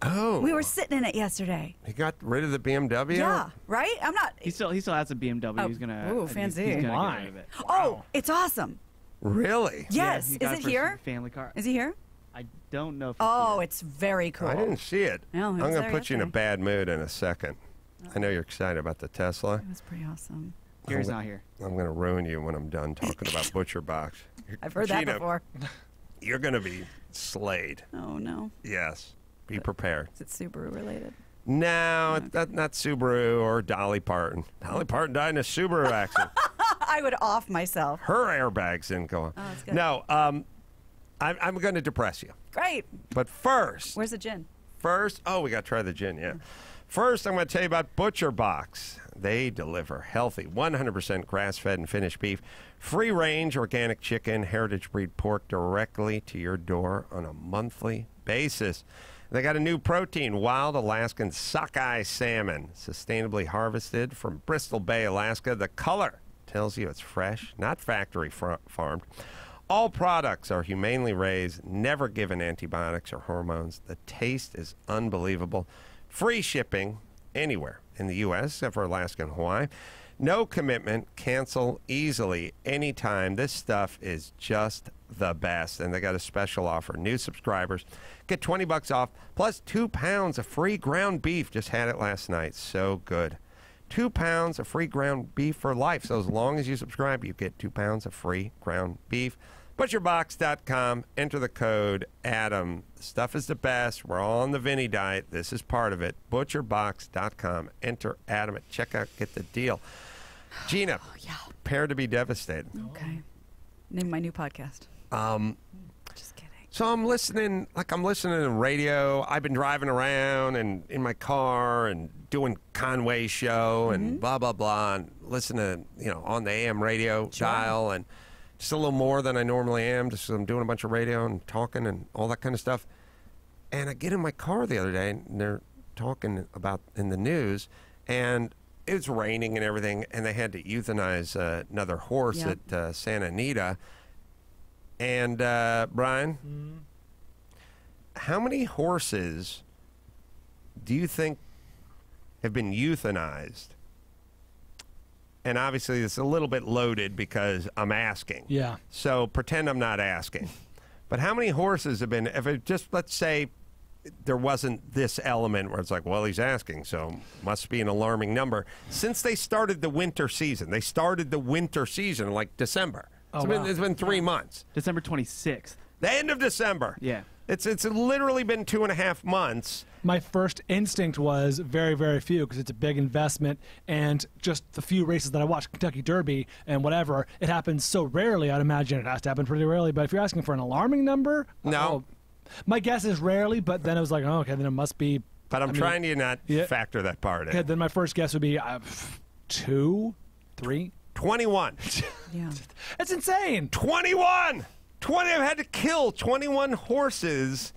Oh. We were sitting in it yesterday. He got rid of the BMW? Yeah, right? I'm not. He still has a BMW. Oh, he's gonna. Ooh, fancy. He's gonna get rid of it. Oh, it's awesome. Really? Yes. Yeah, is it here? Family car. Is he here? I don't know if Oh, it's very cool. I didn't see it. No, I'm going to put you in a bad mood in a second. I know you're excited about the Tesla. It was pretty awesome. Gary's not here. I'm going to ruin you when I'm done talking about Butcher Box. I've heard that before. You're going to be slayed. Oh, no. Yes. Be prepared. Is it Subaru related? No, not Subaru or Dolly Parton. Dolly Parton died in a Subaru accident. I would off myself. Her airbags didn't go on. Oh, that's good. No, I'm going to depress you. Great. But first. Where's the gin? We got to try the gin, yeah. First, I'm going to tell you about Butcher Box. They deliver healthy, 100% grass-fed and finished beef, free-range organic chicken, heritage breed pork directly to your door on a monthly basis. They got a new protein, wild Alaskan sockeye salmon, sustainably harvested from Bristol Bay, Alaska. The color tells you it's fresh, not factory farmed. All products are humanely raised, never given antibiotics or hormones. The taste is unbelievable. Free shipping anywhere in the U.S. except for Alaska and Hawaii. No commitment. Cancel easily anytime. This stuff is just the best. And they got a special offer. New subscribers get $20 off plus 2 pounds of free ground beef. Just had it last night. So good. 2 pounds of free ground beef for life. So as long as you subscribe, you get 2 pounds of free ground beef. ButcherBox.com. Enter the code Adam. The stuff is the best. We're all on the Vinny diet. This is part of it. ButcherBox.com. Enter Adam at checkout. Get the deal. Gina, prepare to be devastated. Okay. Name my new podcast. Just kidding. So I'm listening to radio. I've been driving around and in my car and doing Conway's show and blah, blah, blah, and listening to, on the AM radio dial and just a little more than I normally am. Just I'm doing a bunch of radio and talking and all that kind of stuff. And I get in my car the other day and they're talking about in the news and it was raining and everything, and they had to euthanize another horse at Santa Anita. And, Brian, how many horses do you think have been euthanized? And obviously it's a little bit loaded because I'm asking. Yeah. So pretend I'm not asking. But how many horses have been, if it just, let's say, there wasn't this element where it's like, well, he's asking, so must be an alarming number. Since they started the winter season, in like December. Oh, It's been 3 months. December 26th. The end of December. Yeah. It's literally been 2.5 months. My first instinct was very, very few because it's a big investment, and just the few races that I watched, Kentucky Derby and whatever, it happens so rarely. I'd imagine it has to happen pretty rarely. But if you're asking for an alarming number, No. my guess is rarely. But then it was like, oh, okay, then it must be. But I'm trying to not yeah. factor that part in. Okay, then my first guess would be 2, 3. 21. Yeah. That's insane. 21! I've had to kill 21 horses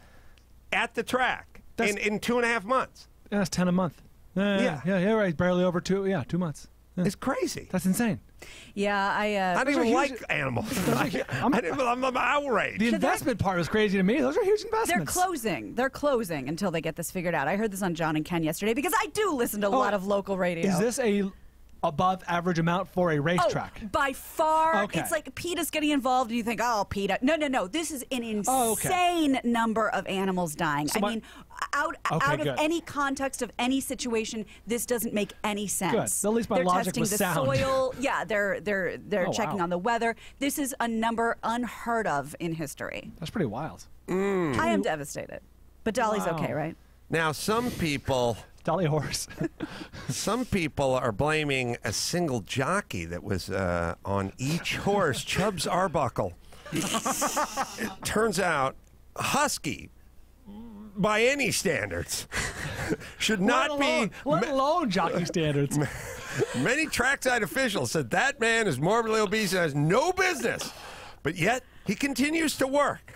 at the track in 2.5 months. Yeah, that's 10 a month. Yeah, right. Barely over 2. Yeah, 2 months. Yeah. It's crazy. That's insane. Yeah, I don't even like animals. I'm outraged. The investment part was crazy to me. Those are huge investments. They're closing until they get this figured out. I heard this on John and Ken yesterday because I do listen to a lot of local radio. Is this a above average amount for a racetrack? Oh, by far. Okay. It's like PETA's getting involved and you think, oh, PETA. No. This is an insane number of animals dying. So out good. of any context of any situation, this doesn't make any sense. Good. At least my they're logic testing was the sound. soil. Yeah, they're checking wow. on the weather. This is a number unheard of in history. That's pretty wild. I am devastated. But Dolly's Wow. okay, right? Now, some people horse. Some people are blaming a single jockey that was on each horse, Chubbs Arbuckle. It turns out Husky, by any standards, should not be... Let alone jockey standards. Many trackside officials said that man is morbidly obese and has no business, but yet he continues to work.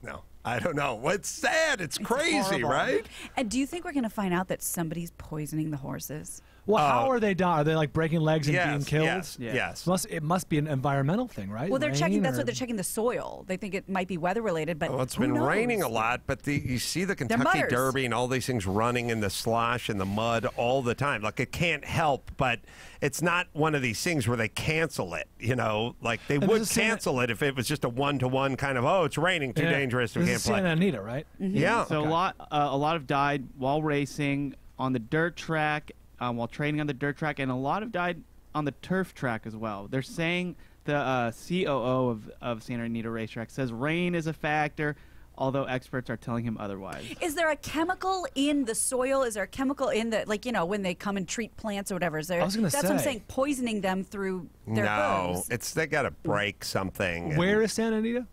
No. I don't know. It's sad. It's crazy, horrible. right? And do you think we're going to find out that somebody's poisoning the horses? Well, how are they dying? Are they like breaking legs and being killed? Yes. It must be an environmental thing, right? Well, they're checking. That's Rain what they're checking the soil. They think it might be weather related, but Well, it's who been knows? raining a lot, but you see the Kentucky mudders. Derby and all these things running in the slosh and the mud all the time. Like, it can't help, but it's not one of these things where they cancel it. You know, like they would cancel it if it was just a one-to-one kind of, oh, it's raining, too dangerous, we This can't is play. Santa Anita, right? Mm-hmm. Yeah. So a lot have died while racing on the dirt track, while training on the dirt track, and a lot have died on the turf track as well. They're saying the COO of Santa Anita Racetrack says rain is a factor, although experts are telling him otherwise. Is there a chemical in the soil? Is there a chemical in the, like, you know, when they come and treat plants or whatever? Is there? I was gonna That's what I'm say. saying, poisoning them through their No, hooves. they got to break something. Where is Santa Anita?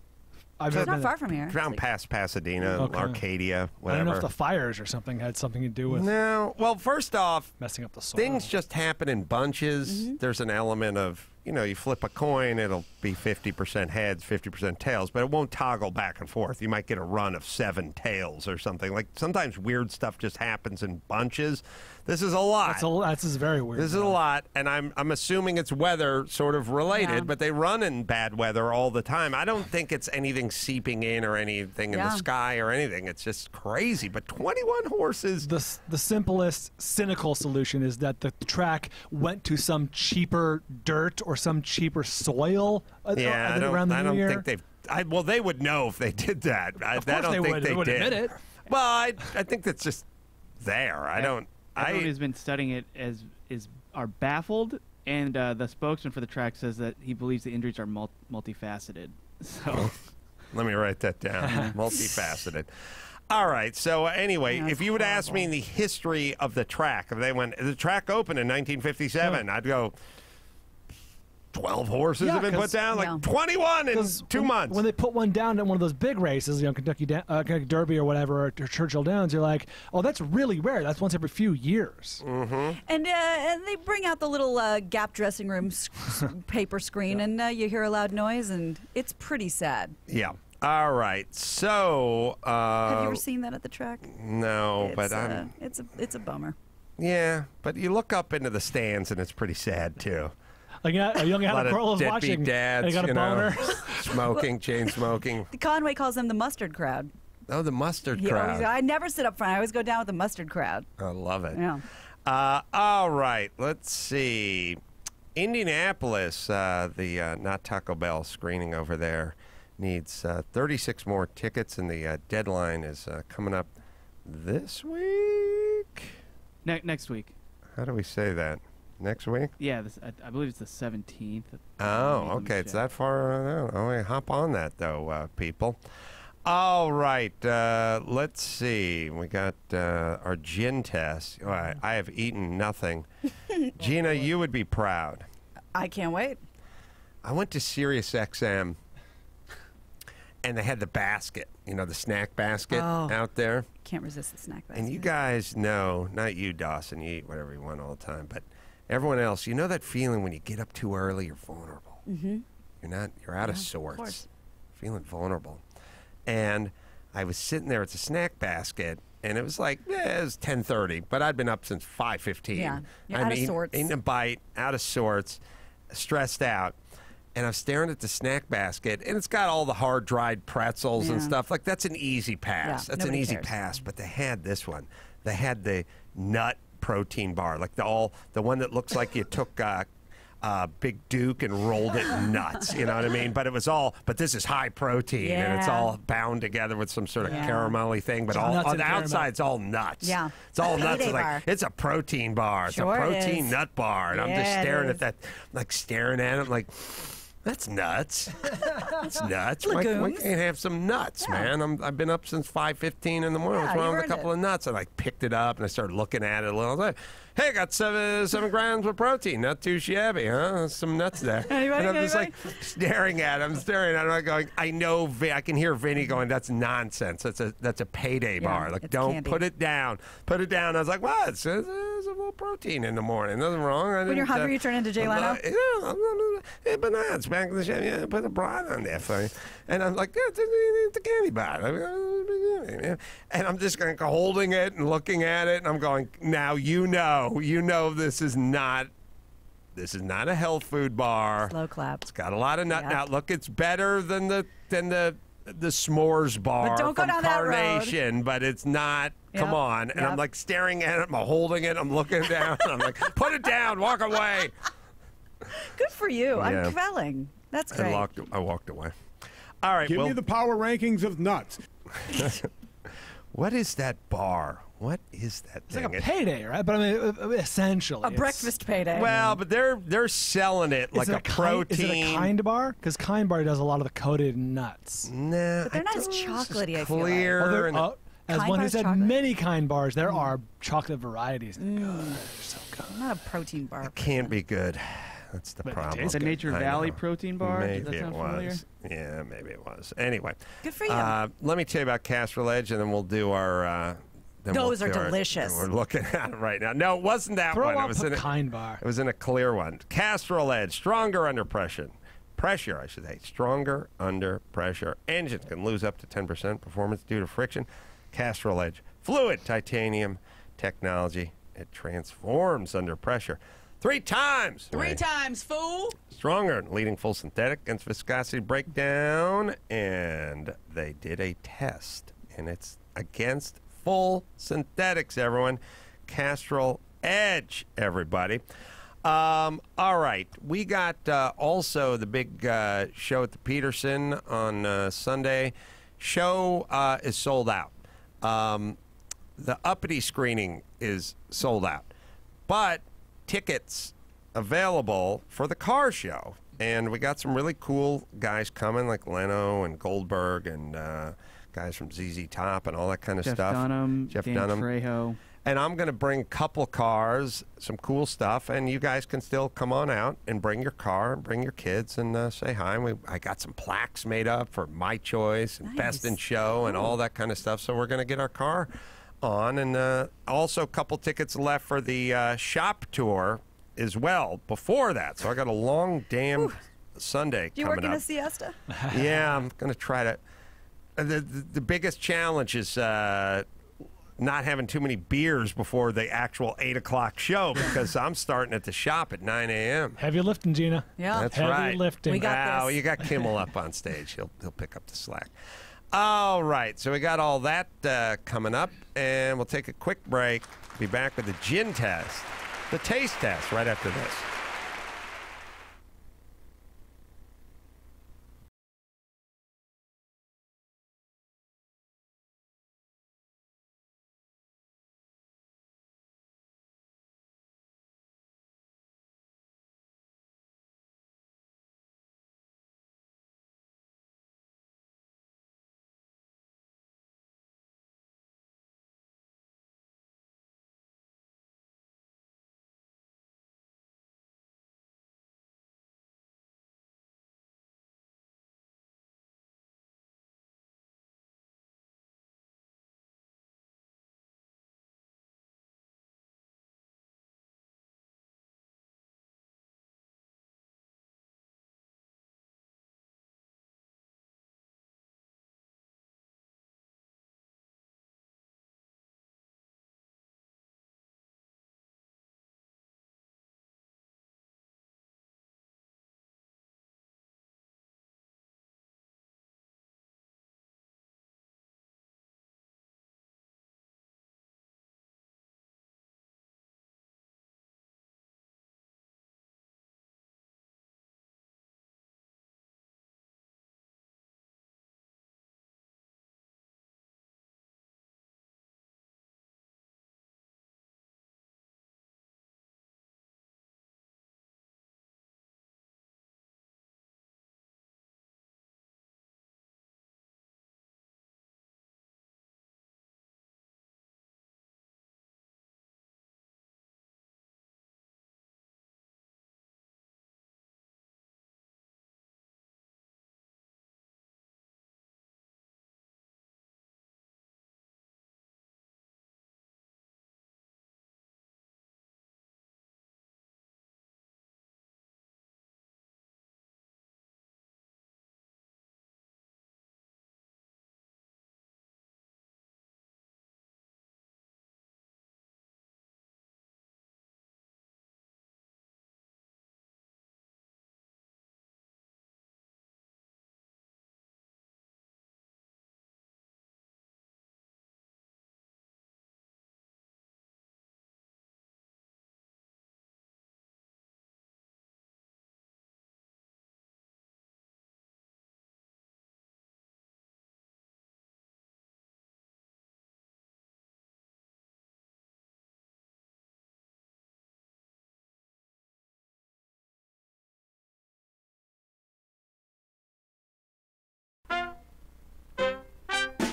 I've It's never not been far from here. Around Like- past Pasadena, Okay. Arcadia, I whatever. don't know if the fires or something had something to do with No. Well, first off, messing up the soil. things just happen in bunches. Mm-hmm. There's an element of, you flip a coin, it'll be 50% heads, 50% tails, but it won't toggle back and forth. You might get a run of 7 tails or something. Like, sometimes weird stuff just happens in bunches. This is a lot. That's very weird. This is a lot, and I'm assuming it's weather sort of related, Yeah. but they run in bad weather all the time. I don't think it's anything seeping in or anything in the Yeah. sky or anything. It's just crazy. But 21 horses. The simplest, cynical solution is that the track went to some cheaper dirt or some cheaper soil Yeah, I around the don't New Year. think they've. Well, they would know if they did that. I Of don't course they think would. they They wouldn't did. admit it. Well, I think that's just there. I don't. Everyone who's been studying it are baffled, and the spokesman for the track says that he believes the injuries are multifaceted. So Let me write that down. Multifaceted. All right. So anyway, That's if you would ask me horrible. the history of the track, if the track opened in 1957, I'd go 12 horses Yeah, have been put 'cause- down, like Yeah. 21 in 'Cause 2 months. When they put one down at one of those big races, Kentucky Derby or whatever, or Churchill Downs, you're like, oh, that's really rare. That's once every few years. And they bring out the little Gap dressing room paper screen, and you hear a loud noise, and it's pretty sad. Yeah. All right. So Have you ever seen that at the track? no, but It's a bummer. yeah, but you look up into the stands and it's pretty sad too. Like a young A lot Adam of Carolla's deadbeat watching, dads, and he got a you know, boner. smoking, chain smoking. Conway calls them the mustard crowd. Oh, the mustard He always- crowd. I never sit up front. I always go down with the mustard crowd. I love it. Yeah. All right, let's see. Indianapolis, the Not Taco Bell screening over there, needs 36 more tickets, and the deadline is coming up this week. next week. How do we say that? Next week? Yeah, I believe it's the 17th. Oh, okay. It's that far. Oh, hop on that, though, people. All right. Let's see. We got our gin test. Oh, I have eaten nothing. Gina, you would be proud. I can't wait. I went to Sirius XM, and they had the basket, the snack basket out there. Can't resist the snack basket. And you guys know, not you, Dawson, you eat whatever you want all the time, but everyone else, you know that feeling when you get up too early, you're vulnerable. Mm-hmm. You're out of sorts. Feeling vulnerable. And I was sitting there at the snack basket, and it was like, it was 10:30, but I'd been up since 5:15. Yeah, you're out of sorts. Eating a bite, out of sorts, stressed out. And I'm staring at the snack basket, and it's got all the hard-dried pretzels and stuff. Like, that's an easy pass. Yeah, that's an easy cares. pass. But they had this one. They had the nut protein bar, like the one that looks like you took Big Duke and rolled it in nuts. You know what I mean? But but this is high protein, and it's all bound together with some sort of caramelly thing. But on the outside, it's all nuts. Yeah, it's all nuts. Payday bar. It's a protein bar. It's Sure a protein is. nut bar, and I'm just Yeah, it staring is. at that, like staring at it, like. That's nuts. That's nuts. Why Legumes. can't I have some nuts, man? I've been up since 5:15 in the morning. Yeah, What's wrong you with a earned couple it. of nuts? And I picked it up and I started looking at it a little. I was like, hey, I got 7 grams of protein. Not too shabby, huh? There's some nuts there. Anybody? And I'm just like staring at him, I'm going, I know, I can hear Vinny going, that's nonsense. That's a payday bar. Like, it's don't candy. put it down. Put it down. I was like, what? There's a little protein in the morning. Nothing wrong. When you're hungry, you turn into Jay Leno? Hey, bananas back in the shed. Yeah, put a bra on there for you. And I'm like, yeah, the candy bar. And I'm just going holding it and looking at it, and I'm going, now you know this is not a health food bar. Slow clap. It's got a lot of nut. Yep. Now look, it's better than the s'mores bar But don't go from down that road. Carnation, but it's not. Come Yep. on. And I'm Yep. like staring at it, I'm holding it, I'm looking down, I'm like, put it down, walk away. Good for you. Yeah. I'm quelling. That's great. I walked away. All right, Give me the power rankings of nuts. What is that bar? What is that It's thing? like a payday, right? But I mean, essentially, A it's- breakfast payday. Well, but they're selling it like Is it a Is protein. it a kind bar? Because kind bar does a lot of the coated nuts. Nah, But they're not as it's chocolatey, I feel like. clear. Well, there- and- as Kind one who bar's said, chocolate. many kind bars. There are chocolate varieties. God, they're so good. Not a protein bar. can't be good. That's the But it problem. tastes The Nature I Valley know. protein bar. Does Maybe that it sound was. familiar? Yeah, maybe it was. Anyway, Good for you. let me tell you about Castrol Edge, and then we'll do our. Those are delicious. We're looking at it right now. No, it wasn't that Throw one. out It was the in a kind bar. It was in a clear one. Castrol Edge, stronger under pressure. Pressure, I should say. Stronger under pressure. Engines can lose up to 10% performance due to friction. Castrol Edge. Fluid titanium technology. It transforms under pressure. 3 times. Three times, fool. Stronger, leading full synthetic against viscosity breakdown. And they did a test, and it's against full synthetics, everyone. Castrol Edge, everybody. All right. We got also the big show at the Peterson on Sunday. Show is sold out. The uppity screening is sold out. But tickets available for the car show. And we got some really cool guys coming, like Leno and Goldberg and guys from ZZ Top and all that kind of Jeff stuff. Dunham, Jeff Dan Dunham. Trejo. And I'm going to bring a couple cars, some cool stuff, and you guys can still come on out and bring your car and bring your kids and say hi. And I got some plaques made up for My Choice and Best in Nice. Show and all that kind of stuff. So we're going to get our car on. And also a couple tickets left for the shop tour as well before that. So I got a long damn Sunday Do you coming work in up. a siesta? Yeah, I'm going to try to. The biggest challenge is not having too many beers before the actual 8 o'clock show because I'm starting at the shop at 9 a.m. Heavy lifting, Gina. Yeah. That's Heavy right. lifting. We got Wow, this. you got Kimmel up on stage. He'll pick up the slack. All right, so we got all that coming up, and we'll take a quick break. Be back with the gin test, the taste test, right after this.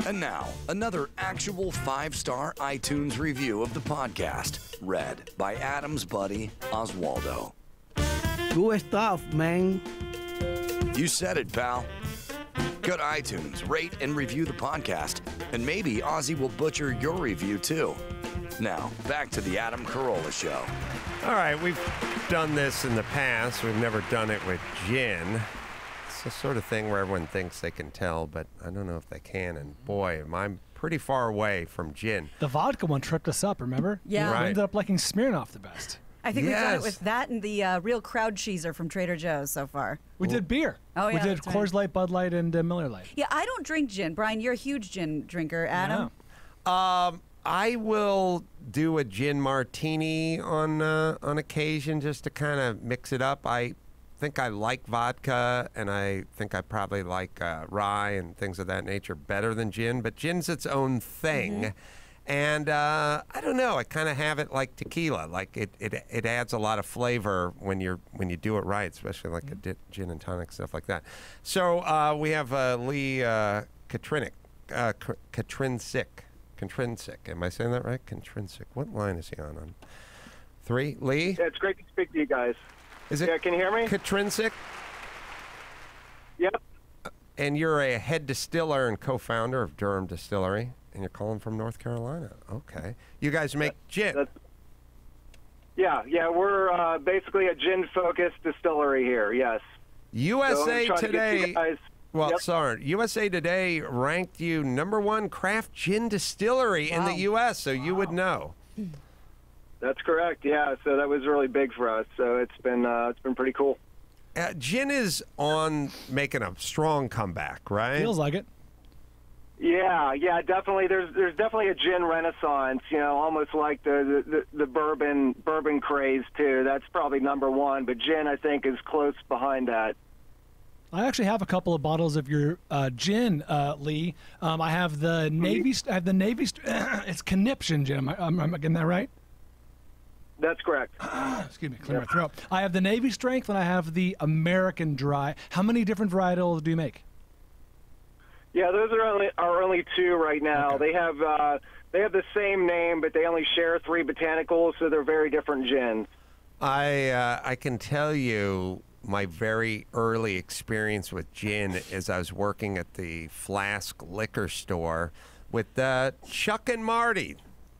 And now, another actual 5-star iTunes review of the podcast, read by Adam's buddy, Oswaldo. Good stuff, man. You said it, pal. Go to iTunes, rate and review the podcast, and maybe Ozzy will butcher your review too. Now, back to the Adam Carolla Show. All right, we've done this in the past. We've never done it with gin. It's the sort of thing where everyone thinks they can tell, but I don't know if they can. And boy, I'm pretty far away from gin. The vodka one tripped us up, remember? Yeah. We Right. ended up liking Smirnoff the best. I think we've done it Yes. with that and the real crowd cheeser from Trader Joe's so far. We did beer. Oh, yeah, We did that's right. Coors Light, Bud Light, and Miller Light. Yeah, I don't drink gin. Brian, you're a huge gin drinker. Adam? I will do a gin martini on occasion just to kind of mix it up. I think I like vodka, and I think I probably like rye and things of that nature better than gin. But gin's its own thing, and I don't know. I kind of have it like tequila. Like it adds a lot of flavor when you do it right, especially like a gin and tonic stuff like that. So we have Lee Katrincic. Katrincic. Am I saying that right? Katrincic. What line is he on? 3? Lee? Yeah, it's great to speak to you guys. Is it? Yeah, can you hear me? Katrincic? Yep. And you're a head distiller and co-founder of Durham Distillery, and you're calling from North Carolina. Okay. You guys make gin. Yeah, we're basically a gin-focused distillery here, yes. USA So I'm trying to get you Today. guys- Well, Yep. sorry. USA Today ranked you #1 craft gin distillery in the U.S., so you would know. That's correct, yeah. So that was really big for us. So it's been pretty cool. Gin is on making a strong comeback, right? Feels like it. Yeah, definitely. There's definitely a gin renaissance. You know, almost like the bourbon craze too. That's probably #1. But gin, I think, is close behind that. I actually have a couple of bottles of your gin, Lee. I have the Navy. I have the Navy. It's Conniption gin. Am I getting that right? That's correct. Excuse me, clear my throat. I have the Navy Strength and I have the American Dry. How many different varietals do you make? Yeah, those are only 2 right now. Okay. They have the same name, but they only share 3 botanicals, so they're very different gins. I can tell you my very early experience with gin is I was working at the Flask liquor store with Chuck and Marty.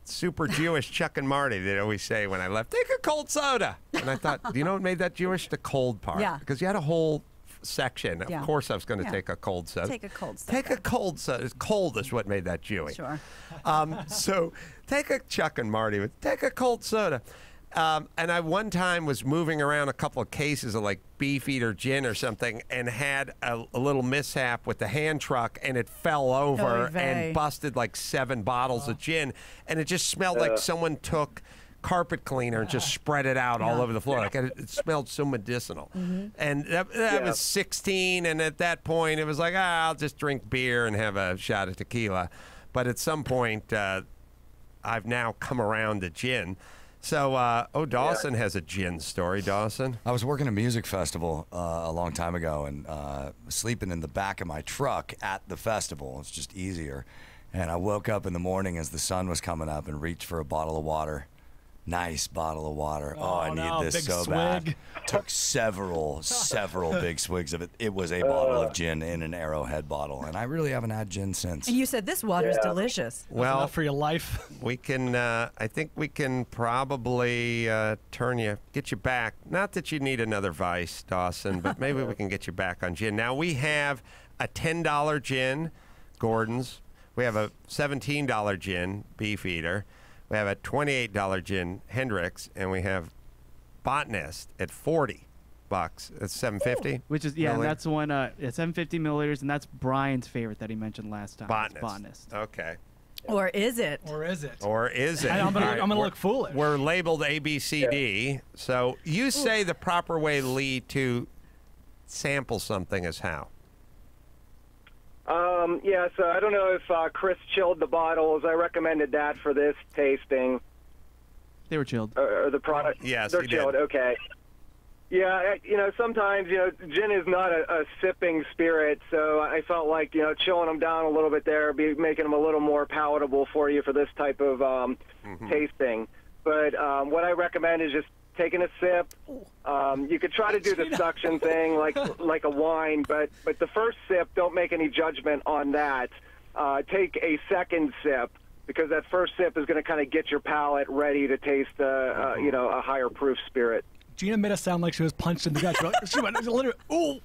Super Jewish Chuck and Marty, they'd always say when I left, take a cold soda. And I thought, do you know what made that Jewish? The cold part. Yeah. Because you had a whole section. Yeah. Of course I was going to Yeah. take a cold soda. Take a cold soda. Take a cold soda. It's cold is what made that Jewish. Sure. So take a Chuck and Marty, take a cold soda. And I one time was moving around a couple of cases of like Beefeater gin or something and had a little mishap with the hand truck and it fell over Oy vey. and busted like 7 bottles of gin. And it just smelled like someone took carpet cleaner and just spread it out all over the floor. Like it smelled so medicinal. And that was 16. And at that point, it was like, I'll just drink beer and have a shot of tequila. But at some point, I've now come around to gin. So, Dawson has a gin story. Dawson? I was working a music festival a long time ago and sleeping in the back of my truck at the festival. It's just easier. And I woke up in the morning as the sun was coming up and reached for a bottle of water. Nice bottle of water. Oh, I no, need this big so swig. bad. Took several big swigs of it. It was a bottle of gin in an Arrowhead bottle. And I really haven't had gin since. And you said this water's delicious. Well, Enough for your life. we can, I think we can probably get you back. Not that you need another vice, Dawson, but maybe we can get you back on gin. Now, we have a $10 gin, Gordon's. We have a $17 gin, Beefeater. We have a $28 gin, Hendrix, and we have Botanist at $40. That's $7.50. Which is milliliter. that's the one. It's 750 milliliters, and that's Brian's favorite that he mentioned last time. It's Botanist. Botanist. Okay. Or is it? Or is it? Or is it? I'm All right, gonna we're- look foolish. We're labeled A, B, C, D. So you say the proper way, Lee, to sample something is how? Yeah, so I don't know if Chris chilled the bottles. I recommended that for this tasting. They were chilled. Or the product. Yes, They're he did. chilled, okay. Yeah, sometimes, gin is not a sipping spirit, so I felt like, chilling them down a little bit there, making them a little more palatable for you for this type of tasting. But what I recommend is just taking a sip. You could try to do the suction thing like a wine, but the first sip, don't make any judgment on that. Take a second sip, because that first sip is going to kind of get your palate ready to taste, a higher proof spirit. Gina made us sound like she was punched in the gut. She went literally, ooh.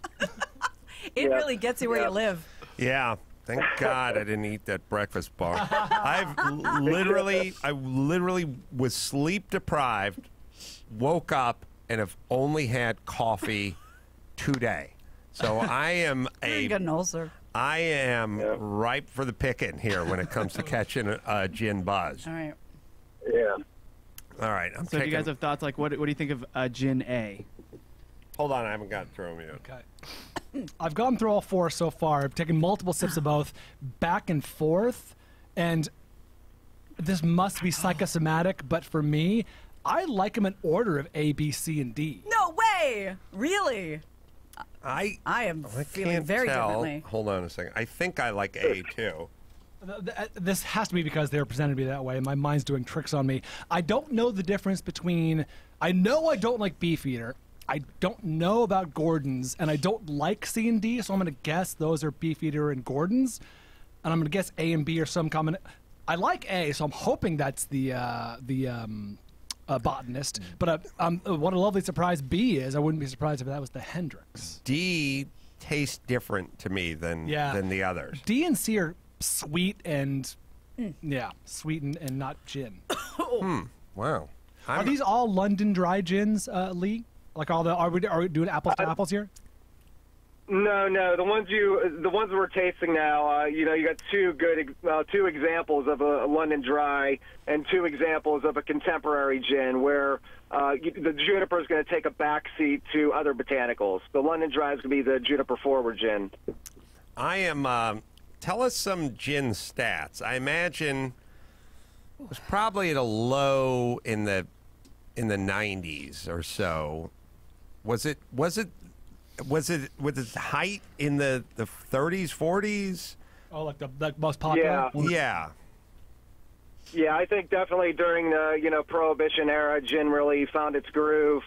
It really gets you where you live. Yeah. Thank God I didn't eat that breakfast bar. I literally was sleep deprived, woke up, and have only had coffee today. So I am Get an ulcer. I am ripe for the picking here when it comes to catching a gin buzz. All right. Yeah. All right. So do you guys have thoughts like what do you think of gin A? Hold on, I haven't gotten through them yet. Okay. I've gone through all four so far. I've taken multiple sips of both, back and forth, and this must be psychosomatic, but for me, I like them in order of A, B, C, and D. No way! Really? I am feeling very differently. Hold on a second. I think I like A too. This has to be because they were presented to me that way. My mind's doing tricks on me. I don't know the difference between... I know I don't like Beefeater. I don't know about Gordon's, and I don't like C and D, so I'm going to guess those are Beefeater and Gordon's. And I'm going to guess A and B are some common... I like A, so I'm hoping that's the botanist. But what a lovely surprise B is. I wouldn't be surprised if that was the Hendrix. D tastes different to me than the others. D and C are sweet and sweet and not gin. Wow. Are these all London dry gins, Lee? Like all the are we doing apples to apples here? No. The ones we're tasting now, you got two examples of a London Dry and two examples of a contemporary gin where the juniper is going to take a backseat to other botanicals. The London Dry is going to be the juniper forward gin. I am. Tell us some gin stats. I imagine it was probably at a low in the 90s or so. Was it with its height in the 30s, 40s? Oh, like the most popular? Yeah. Yeah, I think definitely during the Prohibition era, gin really found its groove,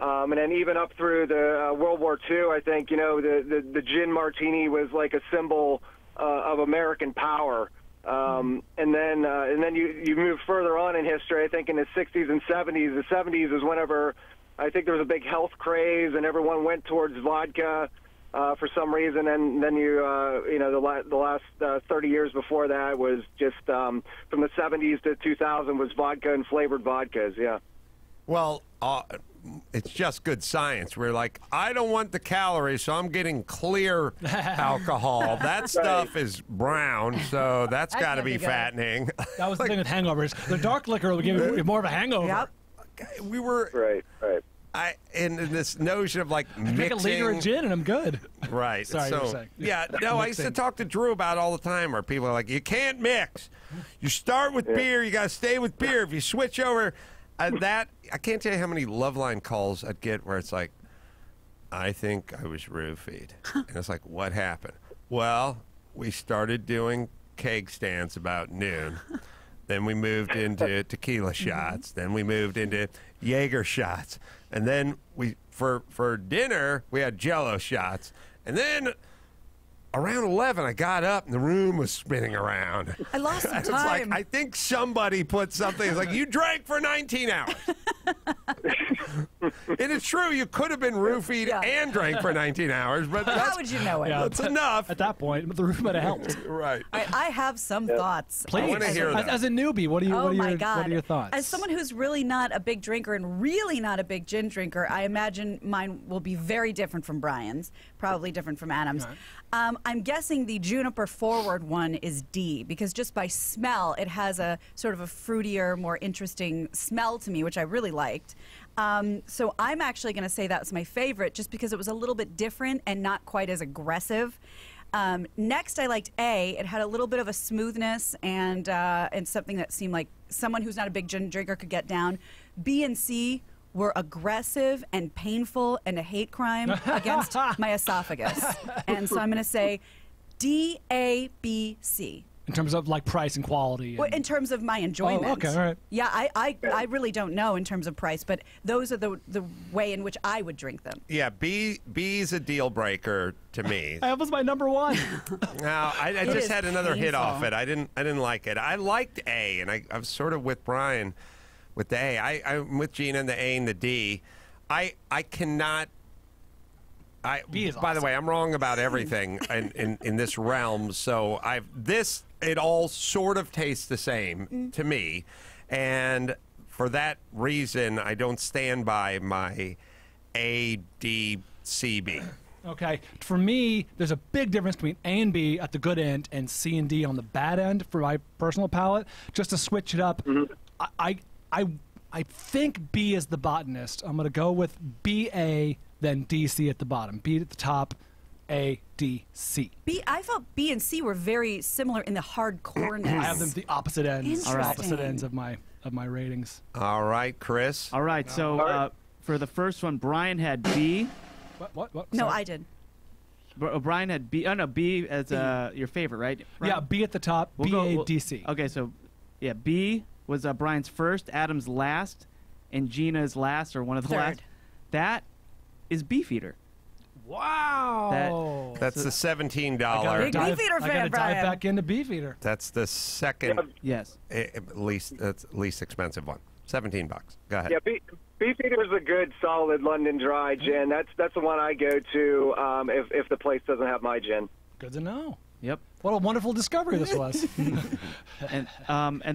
and then even up through the World War II, I think the gin martini was like a symbol of American power. And then you move further on in history. I think in the 60s and 70s. The 70s is whenever I think there was a big health craze, and everyone went towards vodka for some reason. And then the last 30 years before that was just from the 70s to 2000 was vodka and flavored vodkas. Yeah. Well, it's just good science. We're like, I don't want the calories, so I'm getting clear alcohol. That stuff is brown, so that's got to be fattening. That was the thing with hangovers. The dark liquor will give you more of a hangover. Yep. We were right. In this notion of like mixing. Make a liter of gin and I'm good. Right. Sorry, you were saying. Yeah. No, I used to talk to Drew about it all the time, where people are like, you can't mix. You start with beer. You got to stay with beer. If you switch over. I can't tell you how many Loveline calls I'd get where it's like, I think I was roofied. And it's like, what happened? Well, we started doing keg stands about noon. Then we moved into tequila shots. Then we moved into Jaeger shots. And then for dinner, we had Jell-O shots. And then around 11, I got up and the room was spinning around. I lost some It's time. like, I think somebody put something. It's like, you drank for 19 hours. And it's true, you could have been roofied and drank for 19 hours, but how would you know it? That's enough. At that point, the roof might have helped. Right. I have some thoughts. Please. I wanna hear that. As a newbie, what are your thoughts? As someone who's really not a big drinker and really not a big gin drinker, I imagine mine will be very different from Brian's, probably different from Adam's. Right. I'm guessing the juniper forward one is D, because just by smell, it has a sort of a fruitier, more interesting smell to me, which I really liked. So I'm actually going to say that's my favorite, just because it was a little bit different and not quite as aggressive. Next, I liked A. It had a little bit of a smoothness and something that seemed like someone who's not a big gin drinker could get down. B and C were aggressive and painful and a hate crime against my esophagus. And so I'm going to say DABC. In terms of like price and quality. Well, in terms of my enjoyment. Oh, okay, all right. Yeah, I really don't know in terms of price, but those are the way in which I would drink them. Yeah, B's a deal breaker to me. That was my number one. No, I It just is had another hit painful. off it. I didn't like it. I liked A, and I was sort of with Brian with the A. I'm with Gina and the A and the D. I cannot. B is by the awesome. way, I'm wrong about everything in this realm. So it all sort of tastes the same to me, and for that reason, I don't stand by my A, D, C, B. Okay, for me, there's a big difference between A and B at the good end and C and D on the bad end for my personal palate. Just to switch it up, I think B is the botanist. I'm going to go with BA, then DC at the bottom. B at the top, A, D, C. I felt B and C were very similar in the hardcoreness. I have them at the opposite ends. Interesting. Opposite ends of my ratings. All right, Chris. All right, so for the first one, Brian had B. What? No, Sorry. I did. Brian had B. Oh, no, B as your favorite, right? Yeah, B at the top, We'll BA, go- DC. Okay, so yeah, B was Brian's first, Adam's last, and Gina's last, or one of the Third. last. That is Beefeater. Wow. That's the $17. Big Beefeater I fan, got to dive Brian. back into Beefeater. That's the second Yes. least expensive one. $17. Go ahead. Yeah, Beefeater is a good, solid London Dry gin. That's the one I go to if the place doesn't have my gin. Good to know. Yep. What a wonderful discovery this was. And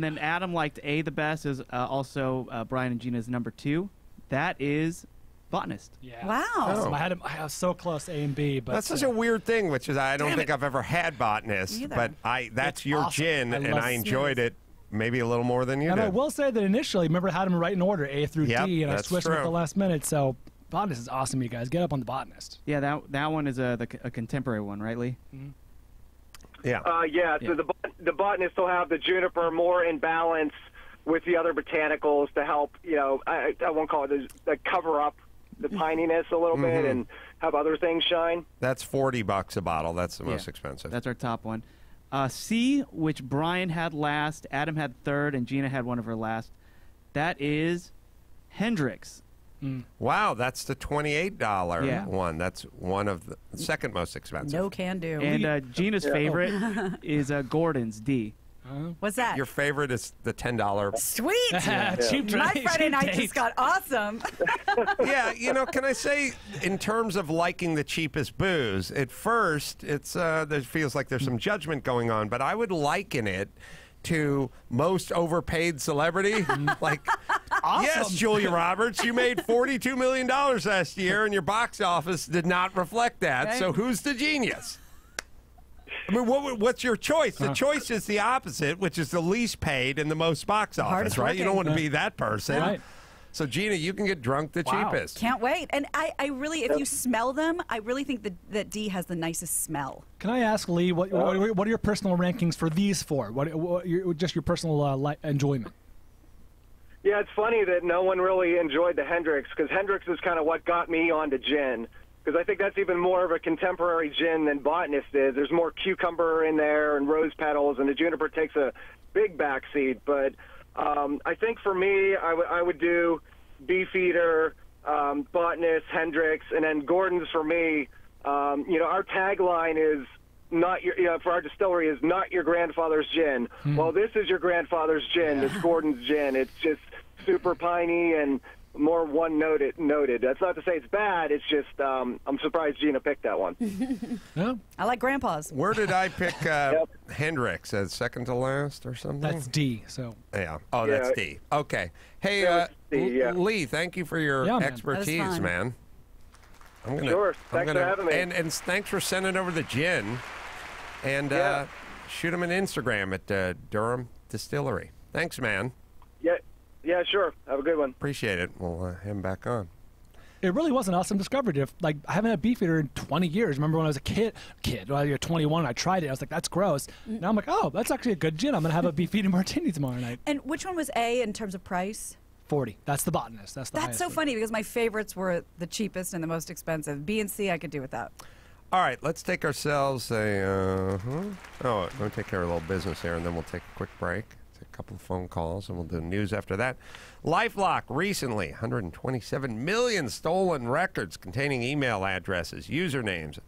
then Adam liked A the best, is also Brian and Gina's number 2. That is Botanist. Yeah. Wow. Awesome. I was so close A and B, but That's such a weird thing, which is I don't think I've ever had Botanist, Me either. but that's It's your awesome. gin, I and love I it. enjoyed it maybe a little more than you And did. I will say that initially, remember, I had them right in order, A through Yep, D, and I that's switched them at true. the last minute. So Botanist is awesome, you guys. Get up on the Botanist. Yeah, that one is a contemporary one, right, Lee? Yeah. So the botanist will have the juniper more in balance with the other botanicals to help, I won't call it, cover up the pininess a little bit and have other things shine. That's $40 a bottle. That's the most Yeah. expensive. That's our top one. C, which Brian had last, Adam had third, and Gina had one of her last. That is Hendrix. Wow, that's the $28 Yeah. one. That's one of the second most expensive. No can do. And Gina's favorite is Gordon's, D. What's that? Your favorite is the $10. Sweet. Cheap My date, Friday cheap night date. just got awesome. Yeah, can I say, in terms of liking the cheapest booze, at first there feels like there's some judgment going on, but I would liken it to most overpaid celebrity. Like, yes, Julia Roberts, you made $42 million last year, and your box office did not reflect that. Right. So who's the genius? I mean, what's your choice? The choice is the opposite, which is the least paid and the most box office, hardest right? You don't want to working. be that person. Right. So, Gina, you can get drunk the Wow. cheapest. Can't wait. And I really, if you smell them, I really think that D has the nicest smell. Can I ask, Lee, what are your personal rankings for these four? Just your personal enjoyment? Yeah, it's funny that no one really enjoyed the Hendrix, because Hendrix is kind of what got me onto gin, because I think that's even more of a contemporary gin than Botanist is. There's more cucumber in there and rose petals, and the juniper takes a big backseat. But I think for me, I would do Beefeater, Botanist, Hendrix, and then Gordon's for me. Our tagline is not your, for our distillery is not your grandfather's gin. Well, this is your grandfather's gin. It's Gordon's gin. It's just super piney and more one-noted. That's not to say it's bad. It's just I'm surprised Gina picked that one. Yeah. I like Grandpa's. Where did I pick Hendrix? As second to last or something? That's D. So Yeah. Oh, that's Yeah. D. Okay. Hey, Yeah, it's D, yeah. Lee, thank you for your Yeah, man. expertise, That was fun. man. I'm gonna, Sure. I'm Thanks for gonna- having me. And thanks for sending over the gin. And Yeah. shoot him an Instagram at Durham Distillery. Thanks, man. Yeah, sure. Have a good one. Appreciate it. We'll have him back on. it really was an awesome discovery. I haven't had Beefeater in 20 years. Remember when I was a kid, when I was 21, I tried it. I was like, that's gross. Now I'm like, oh, that's actually a good gin. I'm going to have a Beefeater martini tomorrow night. And which one was A in terms of price? $40. That's the botanist. That's That's so highest. funny because my favorites were the cheapest and the most expensive. B and C I could do without. All right, let's take ourselves a. We'll take care of a little business here, and then we'll take a quick break. Take a couple of phone calls, and we'll do news after that. LifeLock recently, 127 million stolen records containing email addresses, usernames,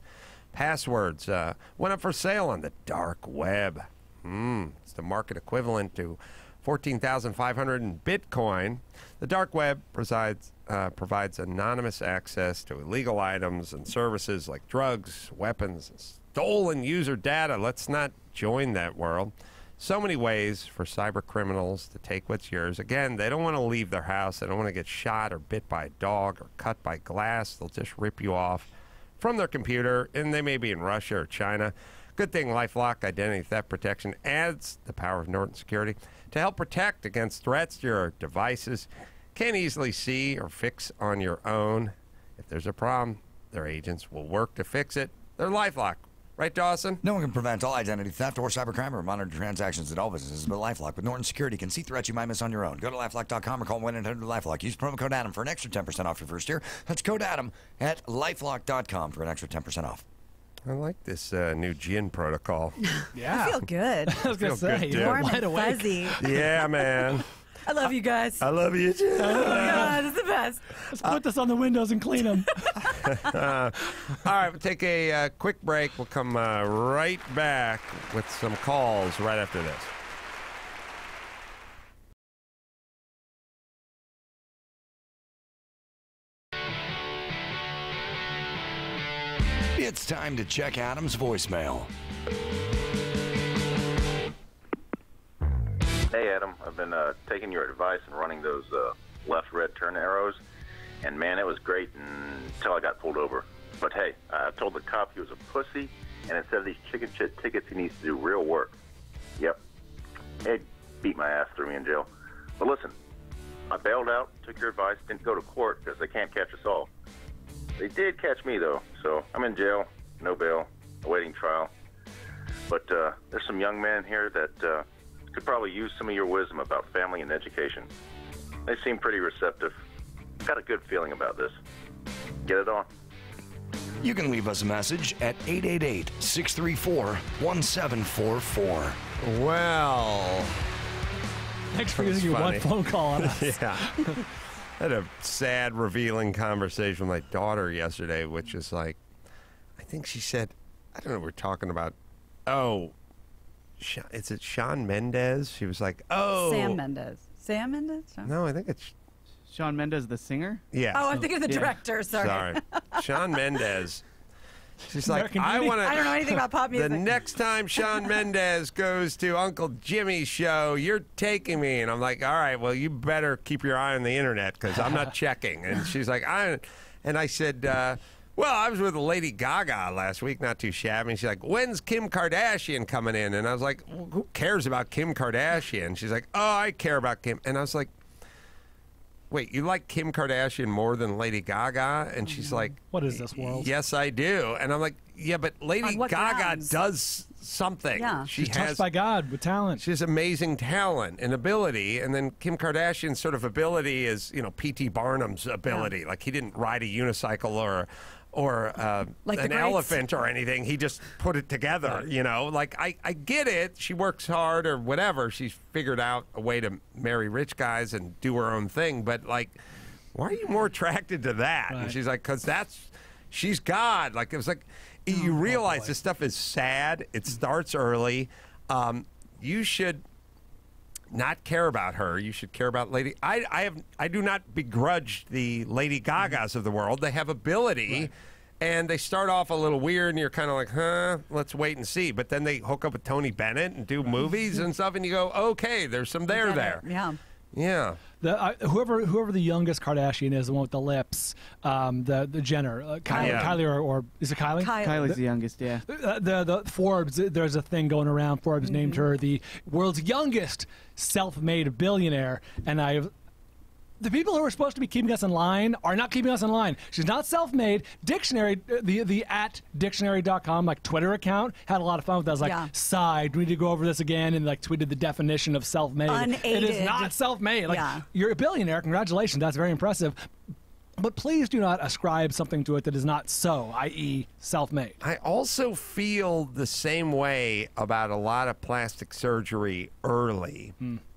passwords went up for sale on the dark web. It's the market equivalent to 14,500 in Bitcoin. The dark web provides anonymous access to illegal items and services like drugs, weapons, and stolen user data. Let's not join that world. So many ways for cyber criminals to take what's yours. Again, they don't want to leave their house. They don't want to get shot or bit by a dog or cut by glass. They'll just rip you off from their computer, and they may be in Russia or China. Good thing LifeLock Identity Theft Protection adds the power of Norton Security to help protect against threats to your devices. Can't easily see or fix on your own. If there's a problem, their agents will work to fix it. They're LifeLock. Right, Dawson? No one can prevent all identity theft or cybercrime or monitor transactions at all businesses, but LifeLock with Norton Security can see threats you might miss on your own. Go to LifeLock.com or call 1-800-LifeLock. Use promo code Adam for an extra 10% off your first year. That's code Adam at LifeLock.com for an extra 10% off. I like this new gin protocol. Yeah. I feel good. I was going to say, good, Warm wide and awake. fuzzy. Yeah, man. I love you guys. I love you, too. Oh, God, it's the best. Let's put this on the windows and clean them. All right, we'll take a quick break. We'll come right back with some calls right after this. It's time to check Adam's voicemail. Hey, Adam. I've been taking your advice and running those left red turn arrows, and, man, it was great until I got pulled over. But, hey, I told the cop he was a pussy, and instead of these chicken shit tickets, he needs to do real work. Yep. He beat my ass, threw me in jail. But listen, I bailed out, took your advice, didn't go to court because they can't catch us all. They did catch me, though, so I'm in jail, no bail, awaiting trial. But there's some young men here that could probably use some of your wisdom about family and education. They seem pretty receptive. Got a good feeling about this. Get it on. You can leave us a message at 888-634-1744. Well, Thanks for using your one phone call on us. Yeah. I had a sad, revealing conversation with my daughter yesterday, which is like, I think she said, I don't know, we're talking about, is it Shawn Mendes? She was like, Sam Mendes. Sam Mendes? No, I think it's Shawn Mendes, the singer? Yeah. Oh, I'm thinking of the director. Sorry. Shawn Mendes. She's like, I want to. I don't know anything about pop music. The next time Shawn Mendes goes to Uncle Jimmy's show, you're taking me. And I'm like, all right, well, you better keep your eye on the internet because I'm not checking. And she's like, and I said, well, I was with Lady Gaga last week, not too shabby. And she's like, when's Kim Kardashian coming in? And I was like, well, who cares about Kim Kardashian? She's like, oh, I care about Kim. And I was like, wait, you like Kim Kardashian more than Lady Gaga? And she's like, what is this world? Yes, I do. And I'm like, yeah, but Lady Gaga grounds? Does something. Yeah. She's touched by God with talent. She has amazing talent and ability. And then Kim Kardashian's sort of ability is, P.T. Barnum's ability. Yeah. Like he didn't ride a unicycle or like an elephant or anything. He just put it together, Like, I get it. She works hard or whatever. She's figured out a way to marry rich guys and do her own thing. But, like, why are you more attracted to that? Right. And she's like, because she's God. Like, it was like, you realize this stuff is sad. It starts early. You should not care about her. You should care about Lady. I do not begrudge the Lady Gagas of the world. They have ability, right. And they start off a little weird, and you're kind of like, let's wait and see. But then they hook up with Tony Bennett and do movies and stuff, and you go, okay, there's some there. Yeah. Yeah. Whoever the youngest Kardashian is, the one with the lips, the Jenner, Kylie, or is it Kylie? Kylie's the youngest, yeah. The Forbes, there's a thing going around. Forbes named her the world's youngest self-made billionaire, and The people who are supposed to be keeping us in line are not keeping us in line. She's not self-made. Dictionary, the at dictionary.com, like Twitter account, had a lot of fun with that. I was like, sigh, do we need to go over this again? And like tweeted the definition of self-made. Unaided. It is not self-made. Like, you're a billionaire. Congratulations. That's very impressive. But please do not ascribe something to it that is not so, i.e. self-made. I also feel the same way about a lot of plastic surgery early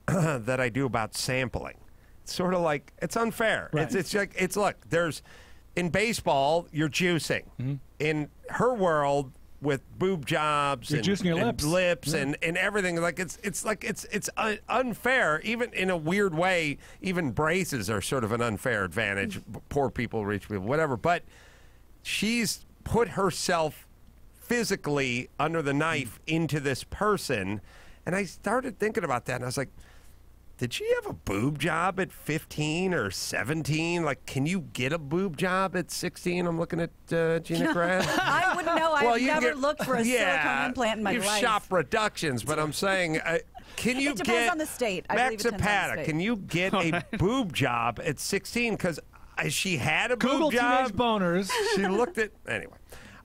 that I do about sampling. It's sort of like, it's unfair. Right. Look, there's, in baseball, you're juicing. In her world, with boob jobs You're juicing your lips. and everything, like it's unfair. Even in a weird way, even braces are sort of an unfair advantage. Poor people, rich people, whatever. But she's put herself physically under the knife into this person, and I started thinking about that, and I was like, did she have a boob job at 15 or 17? Like, can you get a boob job at 16? I'm looking at Gina Grad. I wouldn't know. I've never looked for a silicone implant in my life. You shop reductions, but I'm saying, can you it depends on the state. I believe it depends on the state. Can you get a boob job at 16? Because she had a Google boob job. teenage boners. She looked at, anyway.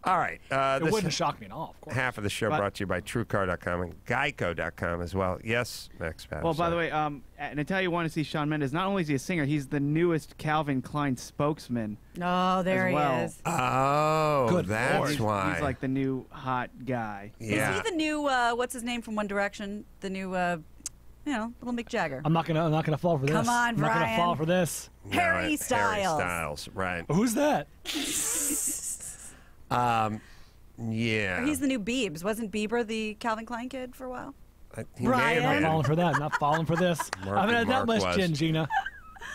All right. It wouldn't shock me at all, of course. Half of the show brought to you by TrueCar.com and Geico.com as well. Yes, Max Pat. Well, by the way, and I tell you, want to see Shawn Mendes. Not only is he a singer, he's the newest Calvin Klein spokesman. Oh, there he is. Oh, Good that's Lord. why. He's like the new hot guy. Yeah. Is he the new, what's his name from One Direction? The new, little Mick Jagger. I'm not gonna fall for this. Come on, I'm not gonna Brian. fall for this. Harry Styles. Harry Styles, right. Who's that? Yeah. He's the new Biebs. Wasn't Bieber the Calvin Klein kid for a while? He may have Brian. Not been. falling for that. Not falling for this. I haven't had that Mark much was. gin, Gina.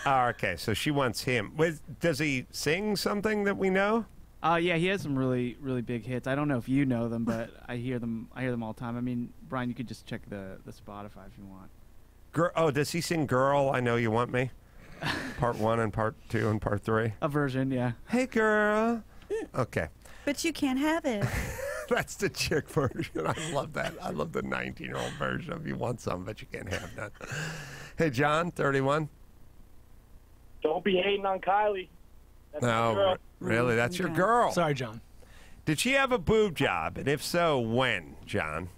Oh, okay, so she wants him. Does he sing something that we know? Yeah, he has some really, really big hits. I don't know if you know them, but I hear them all the time. I mean, Brian, you could just check the Spotify if you want. Does he sing Girl, I Know You Want Me? Part 1 and Part 2 and Part 3? A version, yeah. Hey, girl. Okay. But you can't have it. That's the chick version. I love that. I love the 19-year-old version of you want some, but you can't have none. Hey, John, 31. Don't be hating on Kylie. That's my No, girl. really? That's your girl. Sorry, John. Did she have a boob job? And if so, when, John?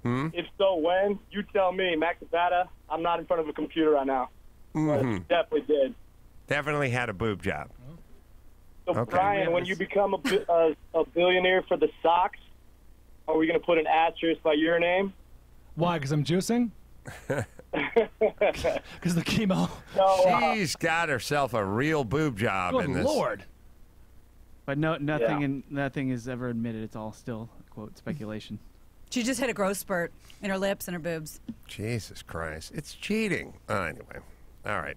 If so, when? You tell me, Max Zapata. I'm not in front of a computer right now. But she definitely did. Definitely had a boob job. So, Okay. Brian, when you become a billionaire for the Sox, are we going to put an asterisk by your name? Why? Because I'm juicing? Because the chemo. No, She's got herself a real boob job Good in this. Lord. But nothing is ever admitted. It's all still, quote, speculation. She just hit a growth spurt in her lips and her boobs. Jesus Christ. It's cheating. Anyway. All right.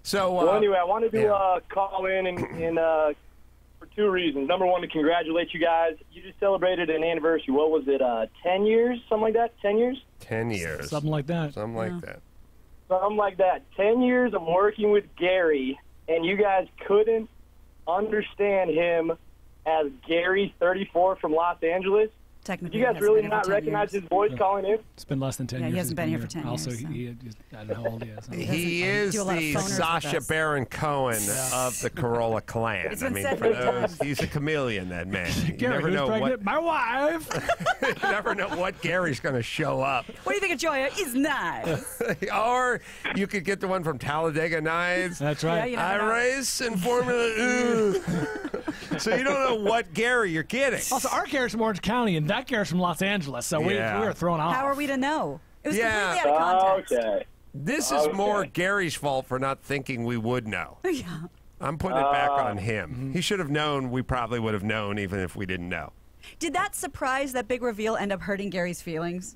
So, well, anyway, I wanted to call in and for two reasons. Number one, to congratulate you guys. You just celebrated an anniversary. What was it, 10 years? Something like that? 10 years? 10 years. Something like that. Something like that. Something like that. 10 years of working with Gary, and you guys couldn't understand him as Gary 34 from Los Angeles. Technically, Did you guys really not recognize his voice calling in? It's been less than 10 Yeah, years. he hasn't He's been here for 10 also, years, so. I don't know how old he is. He is do a lot of the phoners with Sacha us. Baron Cohen of the Carolla clan. It's I been mean, said for many those, times. he's a chameleon, that man. You Gary, never who's know pregnant? My wife. what you never know what Gary's going to show up. What do you think of Joya? He's nice. Or you could get the one from Talladega Nights. That's right. Yeah, you I never know. race in Formula. So you don't know what Gary you're getting. Also, our Gary's from Orange County, and that Gary's from Los Angeles, so we were thrown off. How are we to know? It was Yeah. completely out of context. Okay. This is more Gary's fault for not thinking we would know. Yeah. I'm putting it back on him. He should have known. We probably would have known even if we didn't know. Did that surprise, that big reveal, end up hurting Gary's feelings?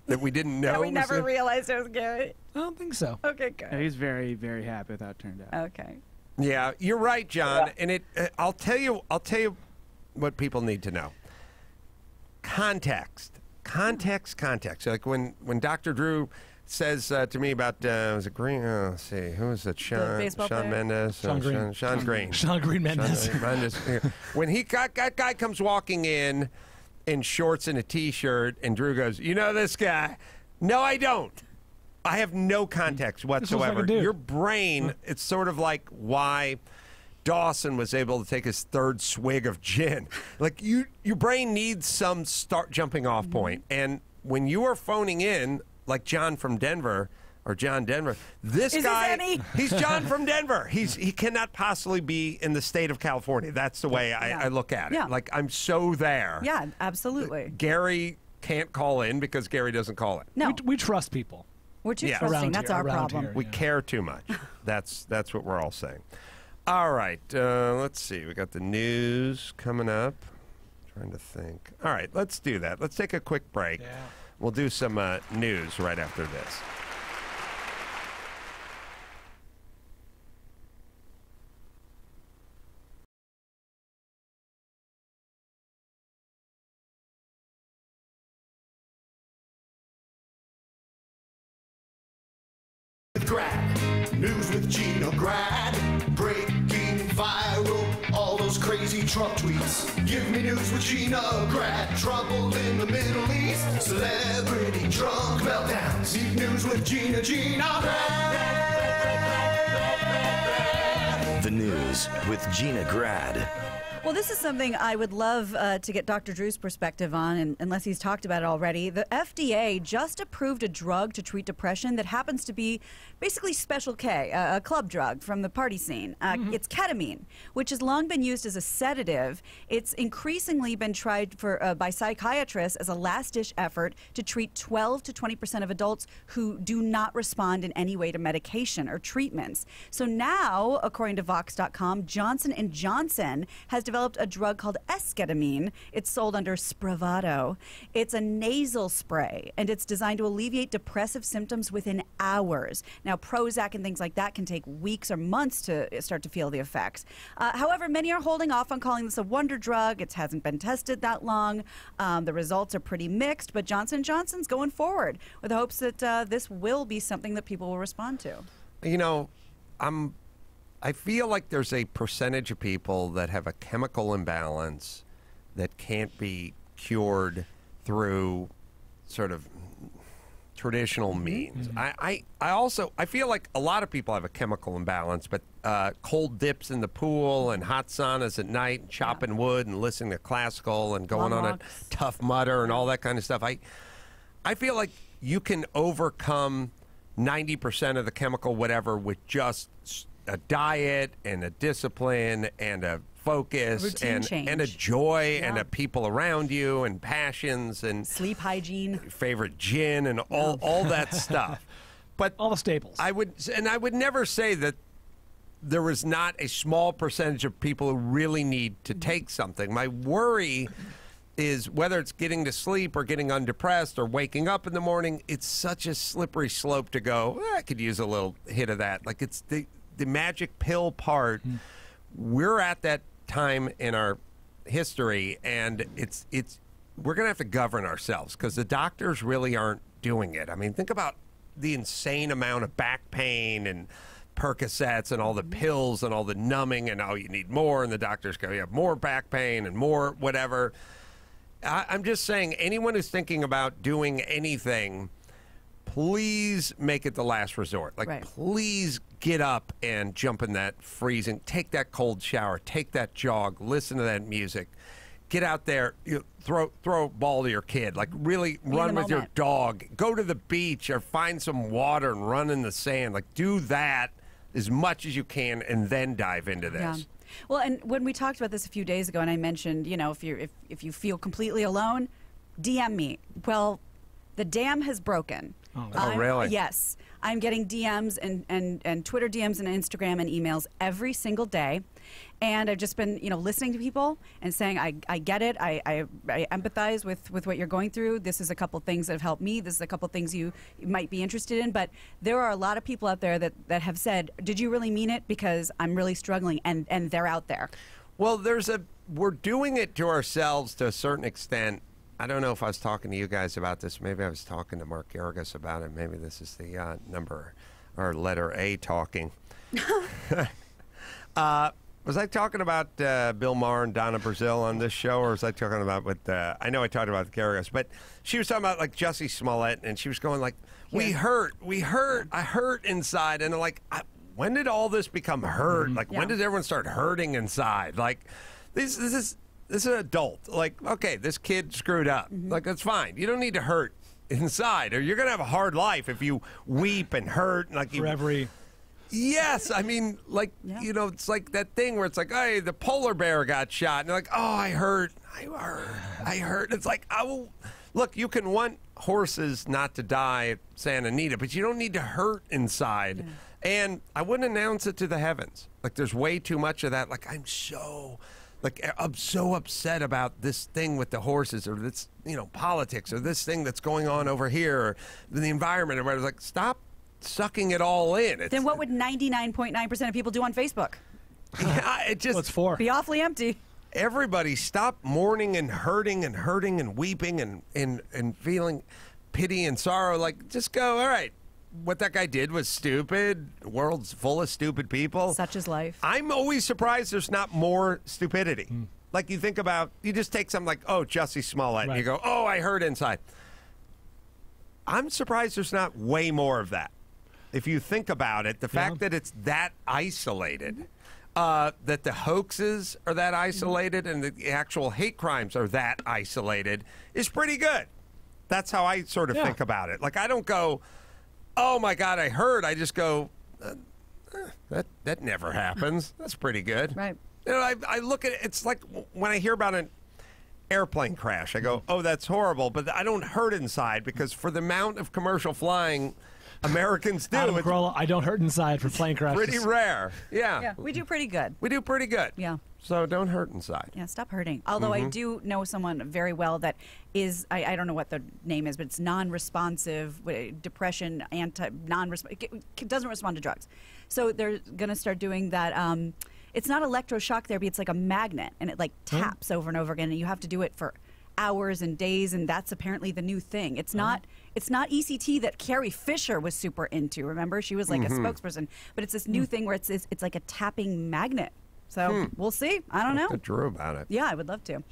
That we didn't know. That we was never it? realized it was Gary? I don't think so. Okay, good. Yeah, he's very, very happy with how it turned out. Okay. Yeah, you're right, John. And it. I'll tell you what people need to know. Context. Like when Dr. Drew says to me about was it Green? Oh, let's see, who was it? Sean baseball player? Mendes. Sean Green. Sean Green. Sean Green Mendes. When that guy comes walking in shorts and a T-shirt, and Drew goes, "You know this guy?" No, I don't. I have no context whatsoever. like a dude. Your brain, it's sort of like why Dawson was able to take his third swig of gin. Like your brain needs some jumping off point. And when you are phoning in, like John from Denver, or John Denver, this guy, he's John from Denver. He cannot possibly be in the state of California. That's the way I look at it. Yeah. Like, I'm so there. Yeah, absolutely. Gary can't call in because Gary doesn't call it. No. We trust people. We're too trusting. That's our problem. We care too much. That's what we're all saying. All right. Let's see. We got the news coming up. Trying to think. All right. Let's do that. Let's take a quick break. Yeah. We'll do some news right after this. Grad, news with Gina Grad, breaking viral, all those crazy Trump tweets. Give me news with Gina Grad, trouble in the Middle East, celebrity drunk meltdowns. Need news with Gina Grad. The news with Gina Grad. Well, this is something I would love to get Dr. Drew's perspective on, and unless he's talked about it already. The FDA just approved a drug to treat depression that happens to be basically Special K, a club drug from the party scene. It's ketamine, which has long been used as a sedative. It's increasingly been tried by psychiatrists as a last-ditch effort to treat 12 to 20% of adults who do not respond in any way to medication or treatments. So now, according to Vox.com, Johnson & Johnson has developed a drug called esketamine. It's sold under Spravato. It's a nasal spray, and it's designed to alleviate depressive symptoms within hours. Now, Prozac and things like that can take weeks or months to start to feel the effects. However, many are holding off on calling this a wonder drug. It hasn't been tested that long. The results are pretty mixed, but Johnson & Johnson's going forward with hopes that this will be something that people will respond to. You know, I feel like there's a percentage of people that have a chemical imbalance that can't be cured through sort of traditional means. I feel like a lot of people have a chemical imbalance, but cold dips in the pool and hot saunas at night and chopping wood and listening to classical and going on a Tough Mudder and all that kind of stuff. I feel like you can overcome 90% of the chemical whatever with just a diet and a discipline and a focus and a joy and a people around you and passions and sleep hygiene, favorite gin and all that stuff. But all the staples. I would never say that there was not a small percentage of people who really need to take something. My worry is whether it's getting to sleep or getting undepressed or waking up in the morning, it's such a slippery slope to go, I could use a little hit of that. Like, it's the magic pill part. We're at that time in our history, and we're going to have to govern ourselves because the doctors really aren't doing it. I mean, think about the insane amount of back pain and Percocets and all the pills and all the numbing, and you need more, and the doctors go, you have more back pain and more whatever. I'm just saying, anyone who's thinking about doing anything, please make it the last resort. Like, please get up and jump in that freezing, take that cold shower, take that jog, listen to that music, get out there, throw a ball to your kid, like really run with your dog, go to the beach or find some water and run in the sand. Like, do that as much as you can and then dive into this. Yeah. Well, and when we talked about this a few days ago, and I mentioned, if you feel completely alone, DM me. Well, the dam has broken. Oh, really? Yes. I'm getting DMs and Twitter DMs and Instagram and emails every single day. And I've just been, listening to people and saying, I get it. I empathize with what you're going through. This is a couple things that have helped me. This is a couple things you might be interested in. But there are a lot of people out there that have said, did you really mean it? Because I'm really struggling. And they're out there. Well, we're doing it to ourselves to a certain extent. I don't know if I was talking to you guys about this. Maybe I was talking to Mark Garrigus about it. Maybe this is the number or letter A talking. Was I talking about Bill Maher and Donna Brazile on this show, or was I talking about with? I know I talked about the Carriers, but she was talking about like Jussie Smollett, and she was going like, "We hurt, I hurt inside," and like, when did all this become hurt? Like, when did everyone start hurting inside? Like, this is an adult. Like, okay, this kid screwed up. Like, that's fine. You don't need to hurt inside, or you're gonna have a hard life if you weep and hurt. Like for every. Yes, I mean, like, you know, it's like that thing where it's like, hey, the polar bear got shot. And you're like, oh, I hurt. It's like, oh, look, you can want horses not to die at Santa Anita, but you don't need to hurt inside. And I wouldn't announce it to the heavens. Like, there's way too much of that. Like, I'm so upset about this thing with the horses, or this, you know, politics, or this thing that's going on over here, or the environment, or whatever. Like, stop sucking it all in. Then what would 99.9% of people do on Facebook? Yeah, it just What's for? Be awfully empty. Everybody stop mourning and hurting and weeping and feeling pity and sorrow. Like, just go, all right, what that guy did was stupid. The world's full of stupid people. Such is life. I'm always surprised there's not more stupidity. Like, you think about, you just take something like, oh, Jussie Smollett, and you go, oh, I hurt inside. I'm surprised there's not way more of that. If you think about it, the fact that it's that isolated, that the hoaxes are that isolated, and the actual hate crimes are that isolated, is pretty good. That's how I sort of think about it. Like, I don't go, oh my God, I heard. I just go, that never happens. That's pretty good. Right. You know, I look at it, it's like when I hear about an airplane crash, I go, oh, that's horrible, but I don't hurt inside, because for the amount of commercial flying Americans do, Carolla, I don't hurt inside for plane crashes. Pretty rare. Yeah, we do pretty good. We do pretty good. Yeah. So don't hurt inside. Yeah, stop hurting. Although I do know someone very well that is, I don't know what the name is, but it's non-responsive, depression, doesn't respond to drugs. So they're going to start doing that. It's not electroshock therapy. It's like a magnet, and it like taps over and over again, and you have to do it for hours and days, and that's apparently the new thing. It's not ECT that Carrie Fisher was super into. Remember, she was like a spokesperson, but it's this new thing where it's like a tapping magnet. So we'll see. I don't know. Drew about it. Yeah, I would love to.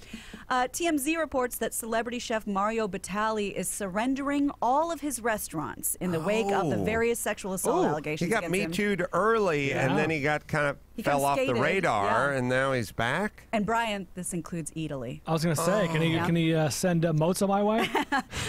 TMZ reports that celebrity chef Mario Batali is surrendering all of his restaurants in the wake of the various sexual assault allegations. He got against him. Me Too'd early, and then he got kind of fell off the radar, and now he's back. And Brian, this includes Italy. I was going to say, can he send Mozza my way?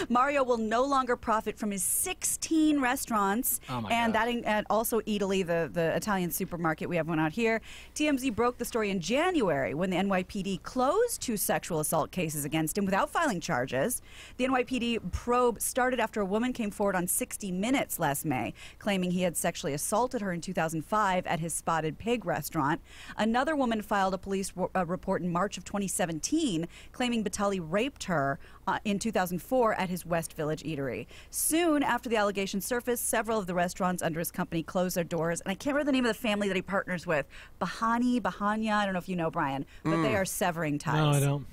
Mario will no longer profit from his 16 restaurants, and also Italy, the Italian supermarket. We have one out here. TMZ broke the story in January when the NYPD closed 2 sexual assault cases against him without filing charges. The NYPD probe started after a woman came forward on 60 Minutes last May, claiming he had sexually assaulted her in 2005 at his Spotted Pig restaurant. Another woman filed a police report in March of 2017, claiming Batali raped her in 2004 at his West Village eatery. Soon after the allegations surfaced, several of the restaurants under his company closed their doors, and I can't remember the name of the family that he partners with. Bahania, I don't know if you know, Brian, but they are severing ties. No, I don't.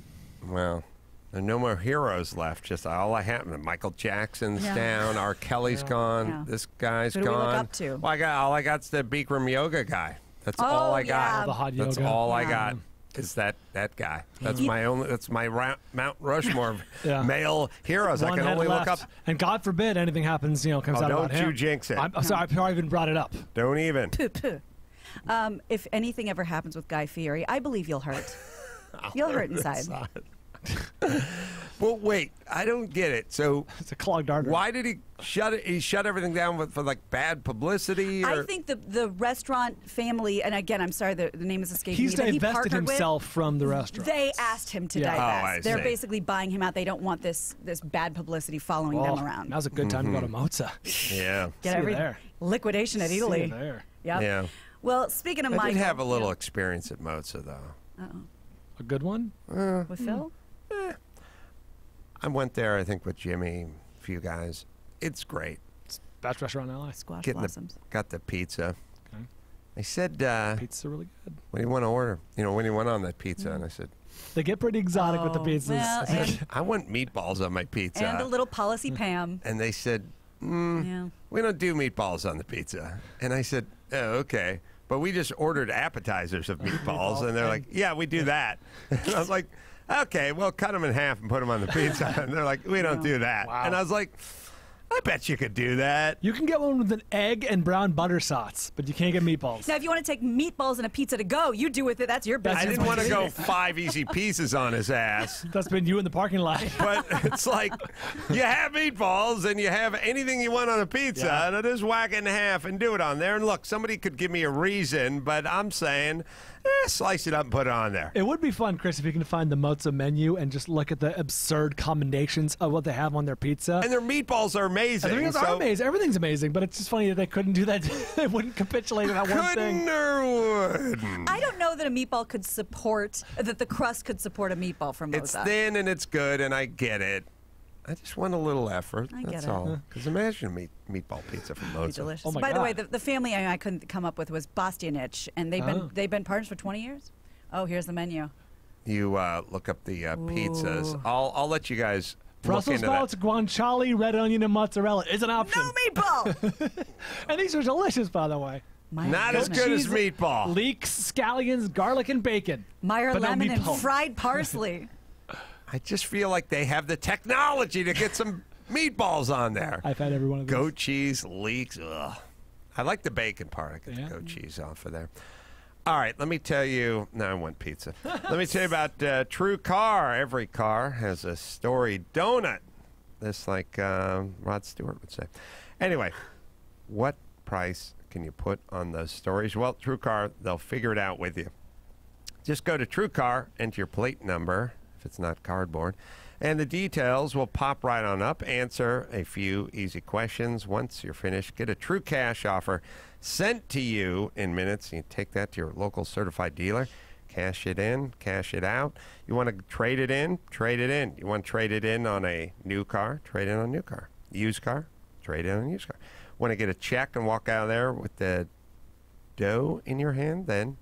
Well, there are no more heroes left. Just all I have. Michael Jackson's down. R. Kelly's gone. Yeah. This guy's Who gone. do we look up to? Well, all I got's the Bikram yoga guy. That's all I got. The hot That's yoga. all I got. Is that guy? That's my only. That's my Mount Rushmore of male heroes. One I can head only left. look up. And God forbid anything happens, comes out about him. Don't you jinx it. I'm sorry, I probably even brought it up. Don't even. If anything ever happens with Guy Fieri, I believe you'll hurt. You'll hurt inside. Well, wait, I don't get it. So it's a clogged artery. Why did he shut it? He shut everything down for like bad publicity. Or? I think the restaurant family, and again, I'm sorry, the name is escaping me. He's divested himself from the restaurant. They asked him to divest. They're basically buying him out. They don't want this bad publicity following them around. Now's a good time to go to Mozza. Yeah, get every liquidation at Italy. There. Yep. Yeah. Well, speaking of I Michael, did have a little experience at Mozza though. A good one with Phil. I went there, I think, with Jimmy, a few guys. It's great. It's best restaurant in LA. Squash blossoms. Got the pizza. Okay. I said, pizza's really good. What do you want to order? When you went on that pizza, and I said, they get pretty exotic with the pizzas. Well, I want meatballs on my pizza. And a little policy Pam. And they said, we don't do meatballs on the pizza. And I said, oh, okay. but we just ordered appetizers of meatballs, and they're like, yeah, we do that. And I was like, okay, well, cut them in half and put them on the pizza. And they're like, we don't do that. Wow. And I was like, I bet you could do that. You can get one with an egg and brown butter sauce, but you can't get meatballs. Now, if you want to take meatballs and a pizza to go, you do with it. That's your business. I didn't want to go 5 easy pieces on his ass. That's been you in the parking lot. But it's like, you have meatballs and you have anything you want on a pizza, and I just whack it in half and do it on there. And look, somebody could give me a reason, but I'm saying, slice it up and put it on there. It would be fun, Chris, if you can find the Mozza menu and just look at the absurd combinations of what they have on their pizza. And their meatballs are amazing. And their meatballs are amazing. Everything's amazing, but it's just funny that they couldn't do that. They wouldn't capitulate on that one thing. Couldn't or wouldn't? I don't know that a meatball could support, that the crust could support a meatball from Mozza. It's thin and it's good, and I get it. I just want a little effort. I get That's it. all. Because imagine a meatball pizza from Mozza. Delicious. Oh my By the God. way, the family I couldn't come up with was Bastianich, and they've been partners for 20 years. Oh, here's the menu. You look up the pizzas. I'll let you guys Brussels look into sprouts, guanciale, red onion, and mozzarella is an option. No meatball! And these are delicious, by the way. My Not as good as Cheese, meatball. Leeks, scallions, garlic, and bacon. Meyer But no lemon and meatball. fried parsley. I just feel like they have the technology to get some meatballs on there. I've had every one of these. Goat cheese, leeks. Ugh. I like the bacon part. I get Yeah. the goat cheese off of there. All right, let me tell you. No, I want pizza. Let me tell you about True Car. Every car has a storied donut. This, like Rod Stewart would say. Anyway, what price can you put on those stories? Well, True Car, they'll figure it out with you. Just go to True Car, enter your plate number, if it's not cardboard, and the details will pop right on up. Answer a few easy questions. Once you're finished, get a true cash offer sent to you in minutes. You take that to your local certified dealer. Cash it in, cash it out. You want to trade it in? Trade it in. You want to trade it in on a new car? Trade it on a new car. Used car? Trade it on a used car. Want to get a check and walk out of there with the dough in your hand? Then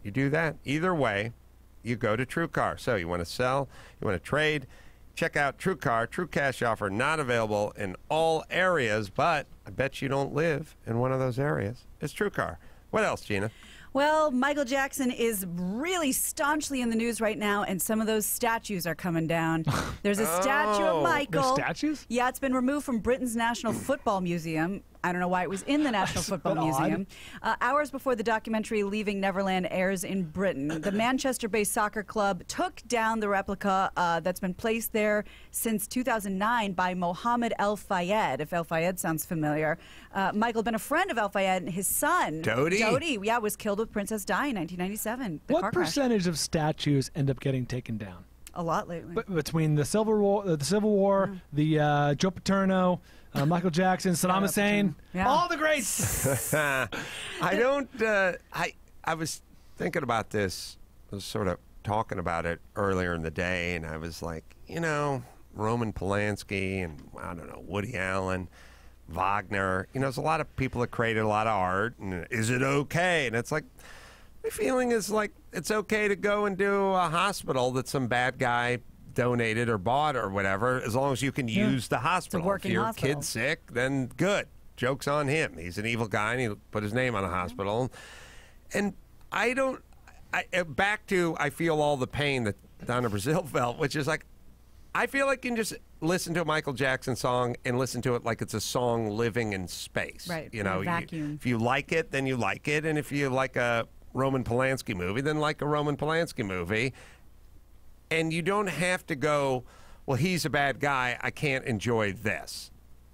you do that. Either way, you go to True Car. So you want to sell, you want to trade, check out True Car. True cash offer not available in all areas, but I bet you don't live in one of those areas. It's True Car. What else, Gina? Well, Michael Jackson is really staunchly in the news right now, and some of those statues are coming down. There's a statue of Michael. There's statues? Yeah, it's been removed from Britain's National Football Museum. I don't know why it was in the National Football Museum. Hours before the documentary Leaving Neverland airs in Britain, the Manchester-based soccer club took down the replica that's been placed there since 2009 by Mohammed El Fayed, if El Fayed sounds familiar. Michael had been a friend of El Fayed, and his son, Dodi, was killed with Princess Di in 1997. The car What crash. percentage of statues end up getting taken down? A lot lately. Between the Civil War, the Joe Paterno, Michael Jackson, Saddam Hussein, all the greats. I don't. I was thinking about this. I was sort of talking about it earlier in the day, and I was like, Roman Polanski and I don't know, Woody Allen, Wagner. There's a lot of people that created a lot of art. And is it okay? And it's like, my feeling is like it's okay to go and do a hospital that some bad guy donated or bought or whatever, as long as you can use the hospital. working if your hospital. kid's sick, then good. Joke's on him. He's an evil guy, and he put his name on a hospital. And I feel all the pain that Donna Brazile felt, which is like, I feel like you can just listen to a Michael Jackson song and listen to it like it's a song living in space. Right, in a vacuum. If you like it, then you like it. And if you like a Roman Polanski movie, then like a Roman Polanski movie. And you don't have to go, well, he's a bad guy, I can't enjoy this.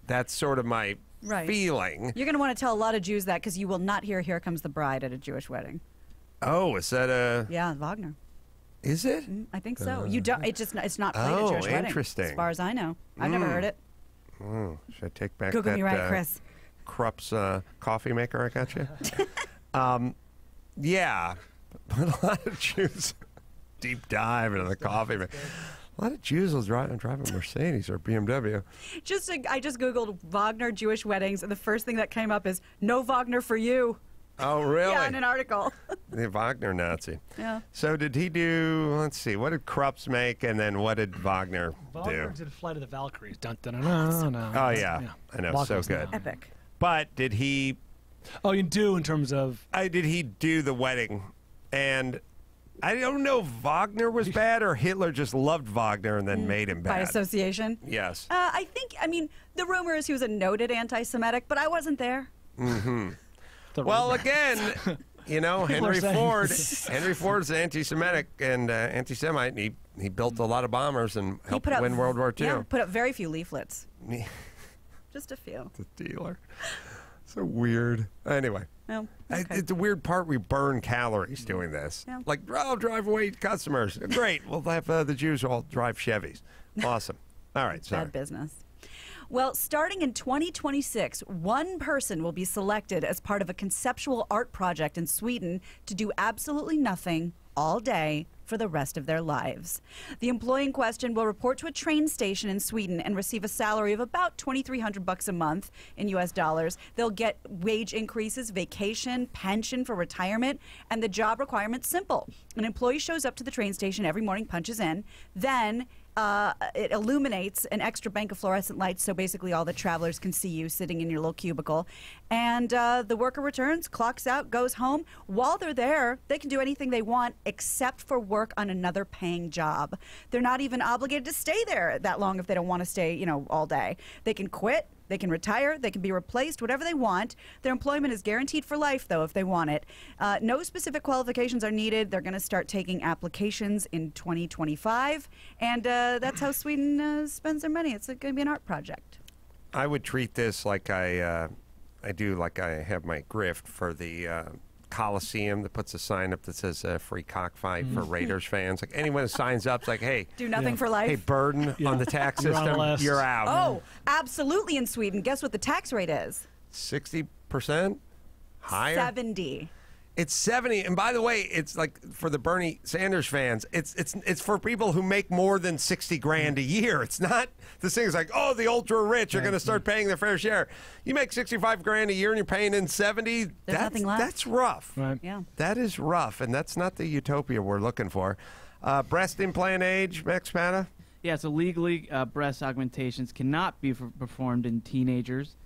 That's sort of my feeling. You're going to want to tell a lot of Jews that, because you will not hear Here Comes the Bride at a Jewish wedding. Oh, is that a... Yeah, Wagner. Is it? I think so. You don't. It's not played at Jewish weddings, interesting. as far as I know. I've never heard it. Should I take back Google that me right, Chris. Krupp's coffee maker I got you? Yeah. But a lot of Jews... Deep dive into the coffee maker. A lot of Jews will drive a Mercedes or BMW. I just Googled Wagner Jewish weddings, and the first thing that came up is no Wagner for you. Oh, really? Yeah, in an article. The Wagner Nazi. Yeah. So did he do, let's see, what did Krupp's make, and then what did Wagner Wagner do? did Flight of the Valkyries. Dun, dun, dun, dun, dun. Oh, yeah. I know, Wagner's so good. Epic. But did he Oh, you do in terms of... Did he do the wedding? And I don't know if Wagner was bad or Hitler just loved Wagner and then made him bad. By association? Yes. I mean, the rumor is he was a noted anti-Semitic, but I wasn't there. Mm-hmm. Well, again, Henry Ford's anti-Semitic and anti-Semite, and he built a lot of bombers and helped win World War II. Yeah, put up very few leaflets. Just a few. The dealer. So weird. Anyway. Oh, okay. It's a weird part. We burn calories doing this. Yeah. Like, I'll drive away customers. Great. We'll have the Jews all drive Chevys. Awesome. All right. Sorry. Bad business. Well, starting in 2026, one person will be selected as part of a conceptual art project in Sweden to do absolutely nothing all day for the rest of their lives. The employee in question will report to a train station in Sweden and receive a salary of about $2,300 a month in U.S. dollars. They'll get wage increases, vacation, pension for retirement, and the job requirement's simple. An employee shows up to the train station every morning, punches in, then it illuminates an extra bank of fluorescent lights, so basically all the travelers can see you sitting in your little cubicle. And the worker returns, clocks out, goes home. While they're there, they can do anything they want except for work on another paying job. They're not even obligated to stay there that long if they don't want to stay, all day. They can quit. They can retire, they can be replaced, whatever they want. Their employment is guaranteed for life, though, if they want it. No specific qualifications are needed. They're going to start taking applications in 2025. And that's how Sweden spends their money. It's going to be an art project. I would treat this like I do, like I have my grift for the Coliseum that puts a sign up that says free cockfight for Raiders fans. Like anyone who signs up, it's like, hey, do nothing for life. Hey, burden on the tax system, you're out. Oh, absolutely. In Sweden, guess what the tax rate is? 60% higher. 70. It's 70, and by the way, it's like for the Bernie Sanders fans, it's for people who make more than $60,000 a year. It's not this thing is like, oh, the ultra rich are going to start paying their fair share. You make $65,000 a year and you're paying in 70. There's nothing left. That's rough. Right. Yeah, that is rough, and that's not the utopia we're looking for. Breast implant age, Max Pata? Yeah, so legally, breast augmentations cannot be performed in teenagers.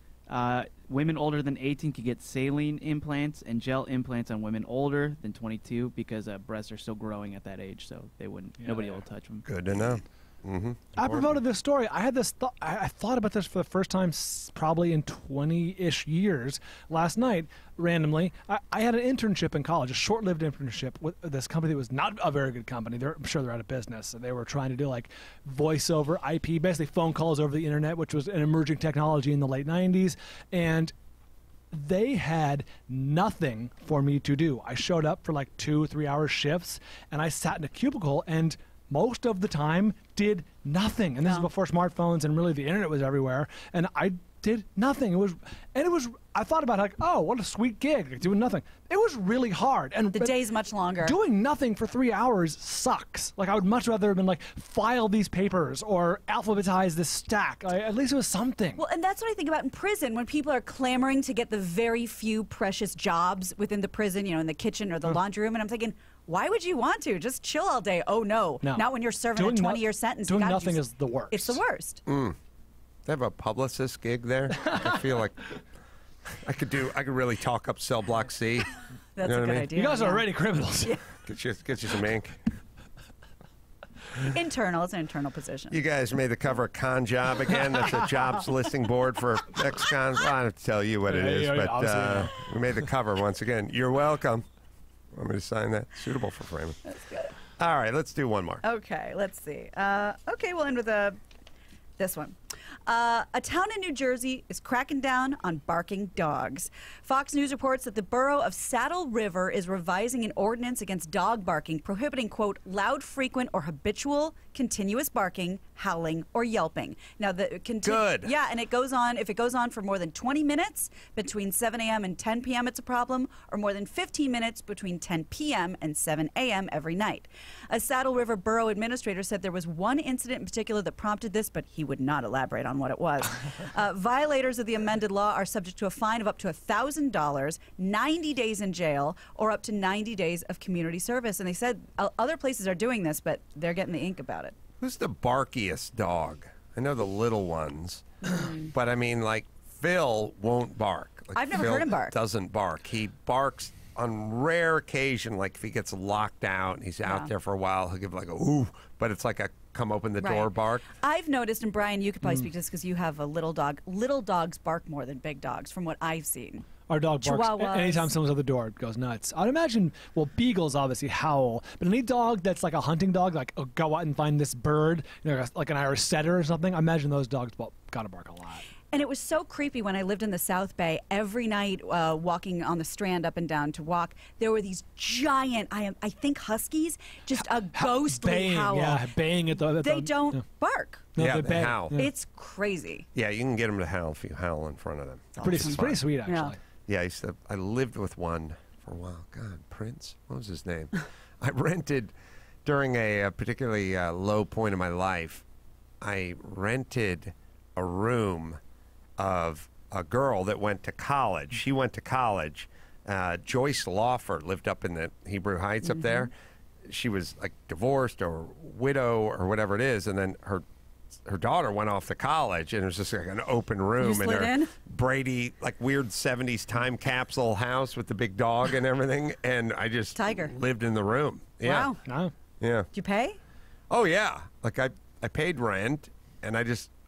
Women older than 18 can get saline implants and gel implants on women older than 22 because breasts are still growing at that age, so they wouldn't. Nobody will touch them. Good to know. Mm-hmm. Apropos to this story, I had this thought. I thought about this for the first time probably in 20-ish years. Last night, randomly, I had an internship in college, a short-lived internship with this company that was not a very good company. I'm sure they're out of business. So they were trying to do like voice-over IP, basically phone calls over the internet, which was an emerging technology in the late 90s. And they had nothing for me to do. I showed up for like 2-3 hour shifts, and I sat in a cubicle and most of the time did nothing. And this is before smartphones and really the internet was everywhere. And I did nothing. I thought about like, oh, what a sweet gig, like doing nothing. It was really hard. And the day's much longer. Doing nothing for 3 hours sucks. Like I would much rather have been like, file these papers or alphabetize this stack. At least it was something. Well, and that's what I think about in prison when people are clamoring to get the very few precious jobs within the prison, in the kitchen or the laundry room. And I'm thinking, why would you want to? Just chill all day. Oh, no. Not when you're serving a 20-year sentence. Doing nothing is the worst. It's the worst. They have a publicist gig there. I feel like I could really talk up Cell Block C. That's a good idea. You guys are already criminals. Yeah. Get you some ink. Internal. It's an internal position. You guys made the cover of Con Job again. That's a jobs listing board for ex-cons. I don't have to tell you what it is, but we made the cover once again. You're welcome. Want me to sign that? Suitable for framing. That's good. All right, let's do one more. Okay, let's see. We'll end with this one. A town in New Jersey is cracking down on barking dogs. Fox News reports that the borough of Saddle River is revising an ordinance against dog barking, prohibiting, quote, loud, frequent, or habitual continuous barking, howling, or yelping. Now, good. Yeah, and it goes on. If it goes on for more than 20 minutes between 7 a.m. and 10 p.m., it's a problem, or more than 15 minutes between 10 p.m. and 7 a.m. every night. A Saddle River borough administrator said there was one incident in particular that prompted this, but he would not elaborate on what it was. Violators of the amended law are subject to a fine of up to $1,000, 90 days in jail, or up to 90 days of community service. And they said other places are doing this, but they're getting the ink about it. Who's the barkiest dog? I know the little ones, but I mean, like, Phil won't bark. Like, I've never Phil heard him bark. Doesn't bark. He barks on rare occasion, like if he gets locked out and he's out there for a while, he'll give like a ooh, but it's like a come open the door bark. I've noticed, and Brian, you could probably speak to this because you have a little dog. Little dogs bark more than big dogs, from what I've seen. Our dog barks Chihuahuas. anytime someone's at the door. It goes nuts. I'd imagine, well, beagles obviously howl, but any dog that's like a hunting dog, like go out and find this bird, like an Irish setter or something, I imagine those dogs gotta bark a lot. And it was so creepy when I lived in the South Bay. Every night, walking on the Strand up and down to walk, there were these giant, I think huskies, just a ghostly baying, howl. Yeah, baying at the. They don't bark. No, they howl. Yeah. It's crazy. Yeah, you can get them to howl if you howl in front of them. Pretty sweet, actually. Yeah, I lived with one for a while. God, Prince? What was his name? I rented, during a particularly low point in my life, I rented a room of a girl that went to college. She went to college. Joyce Lawford lived up in the Hebrew Heights up there. She was like divorced or widow or whatever it is, and then her daughter went off to college, and it was just like an open room in her Brady, like weird 70s time capsule house with the big dog and everything, and I just lived in the room. Yeah. Wow. Yeah. Did you pay? Oh, yeah. Like I paid rent, and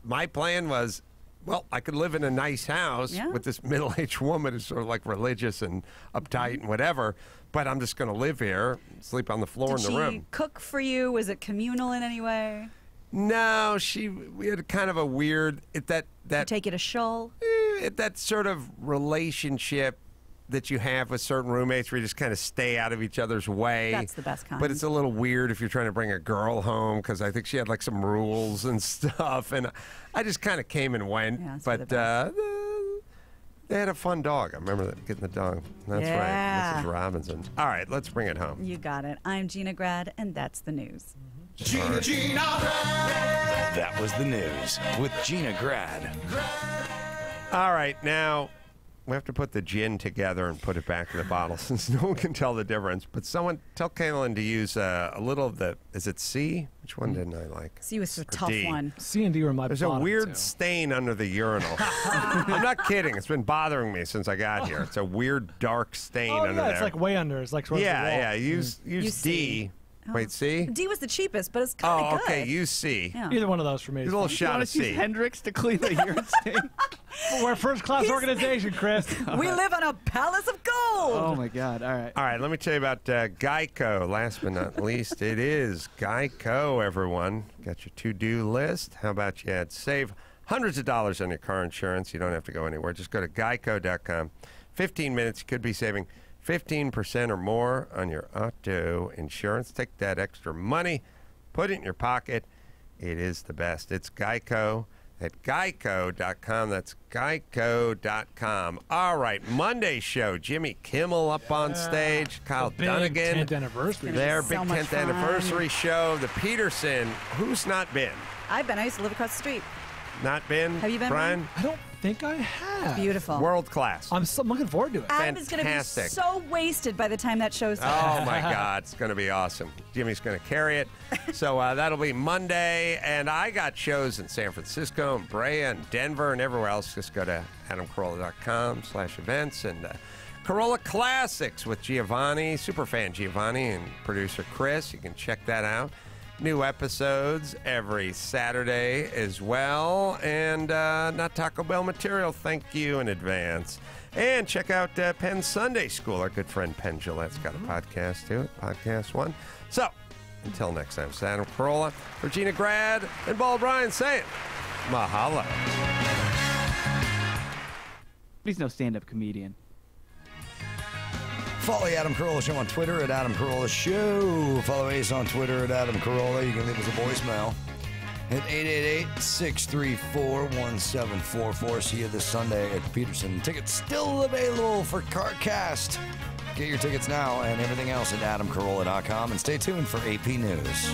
my plan was, well, I could live in a nice house with this middle-aged woman who's sort of like religious and uptight and whatever, but I'm just going to live here, sleep on the floor in the room. Did she cook for you? Was it communal in any way? No, we had kind of a weird Did you take it a show? That sort of relationship that you have with certain roommates where you just kind of stay out of each other's way. That's the best kind. But it's a little weird if you're trying to bring a girl home, because I think she had like some rules and stuff, and I just kind of came and went. Yeah, but they had a fun dog. I remember getting the dog. That's right, Mrs. Robinson. All right, let's bring it home. You got it. I'm Gina Grad, and that's the news. Gina Grad. That was the news with Gina Grad. All right, now we have to put the gin together and put it back in the bottle since no one can tell the difference. But someone tell Kaylin to use a little of the, is it C? Which one didn't I like? C was a tough D? one. C and D were my There's a bottom weird two. stain under the urinal. I'm not kidding. It's been bothering me since I got here. It's a weird dark stain under there. It's like way under. It's like towards the wall. Yeah. Use D. Wait, C? D was the cheapest, but it's kind of good. Okay. Use C. Yeah. Either one of those for me. Use a little shot of Use C. Hendrix to clean the urine stain. We're a first-class organization, Chris. We live on a palace of gold. Oh my God! All right. All right, let me tell you about Geico. Last but not least, it is Geico, everyone. Got your to-do list. How about you save hundreds of dollars on your car insurance? You don't have to go anywhere. Just go to geico.com. 15 minutes, you could be saving 15% or more on your auto insurance. Take that extra money, put it in your pocket. It is the best. It's Geico at geico.com. That's geico.com. All right, Monday show. Jimmy Kimmel up on stage. Kyle Dunnigan. 10th anniversary. Their big So much 10th fun. anniversary show. The Peterson. Who's not been? I've been. I used to live across the street. Not been? Have you been, Brian? I don't think I have. Beautiful. World class. I'm looking forward to it. I was going to be Fantastic. so wasted by the time that show's done. Oh, my God. It's going to be awesome. Jimmy's going to carry it. So that'll be Monday. And I got shows in San Francisco and Brea and Denver and everywhere else. Just go to adamcarolla.com/events. And Carolla Classics with Giovanni, superfan Giovanni, and producer Chris. You can check that out. New episodes every Saturday as well. And not Taco Bell material, thank you in advance. And check out Penn Sunday School. Our good friend Penn Gillette's got a podcast too, Podcast One. So, until next time, it's Adam Carolla, Regina Grad, and Bald Brian saying, mahalo. He's no stand-up comedian. Follow the Adam Carolla Show on Twitter at Adam Carolla Show. Follow Ace on Twitter at Adam Carolla. You can leave us a voicemail at 888-634-1744. See you this Sunday at Peterson. Tickets still available for CarCast. Get your tickets now and everything else at adamcarolla.com. And stay tuned for AP News.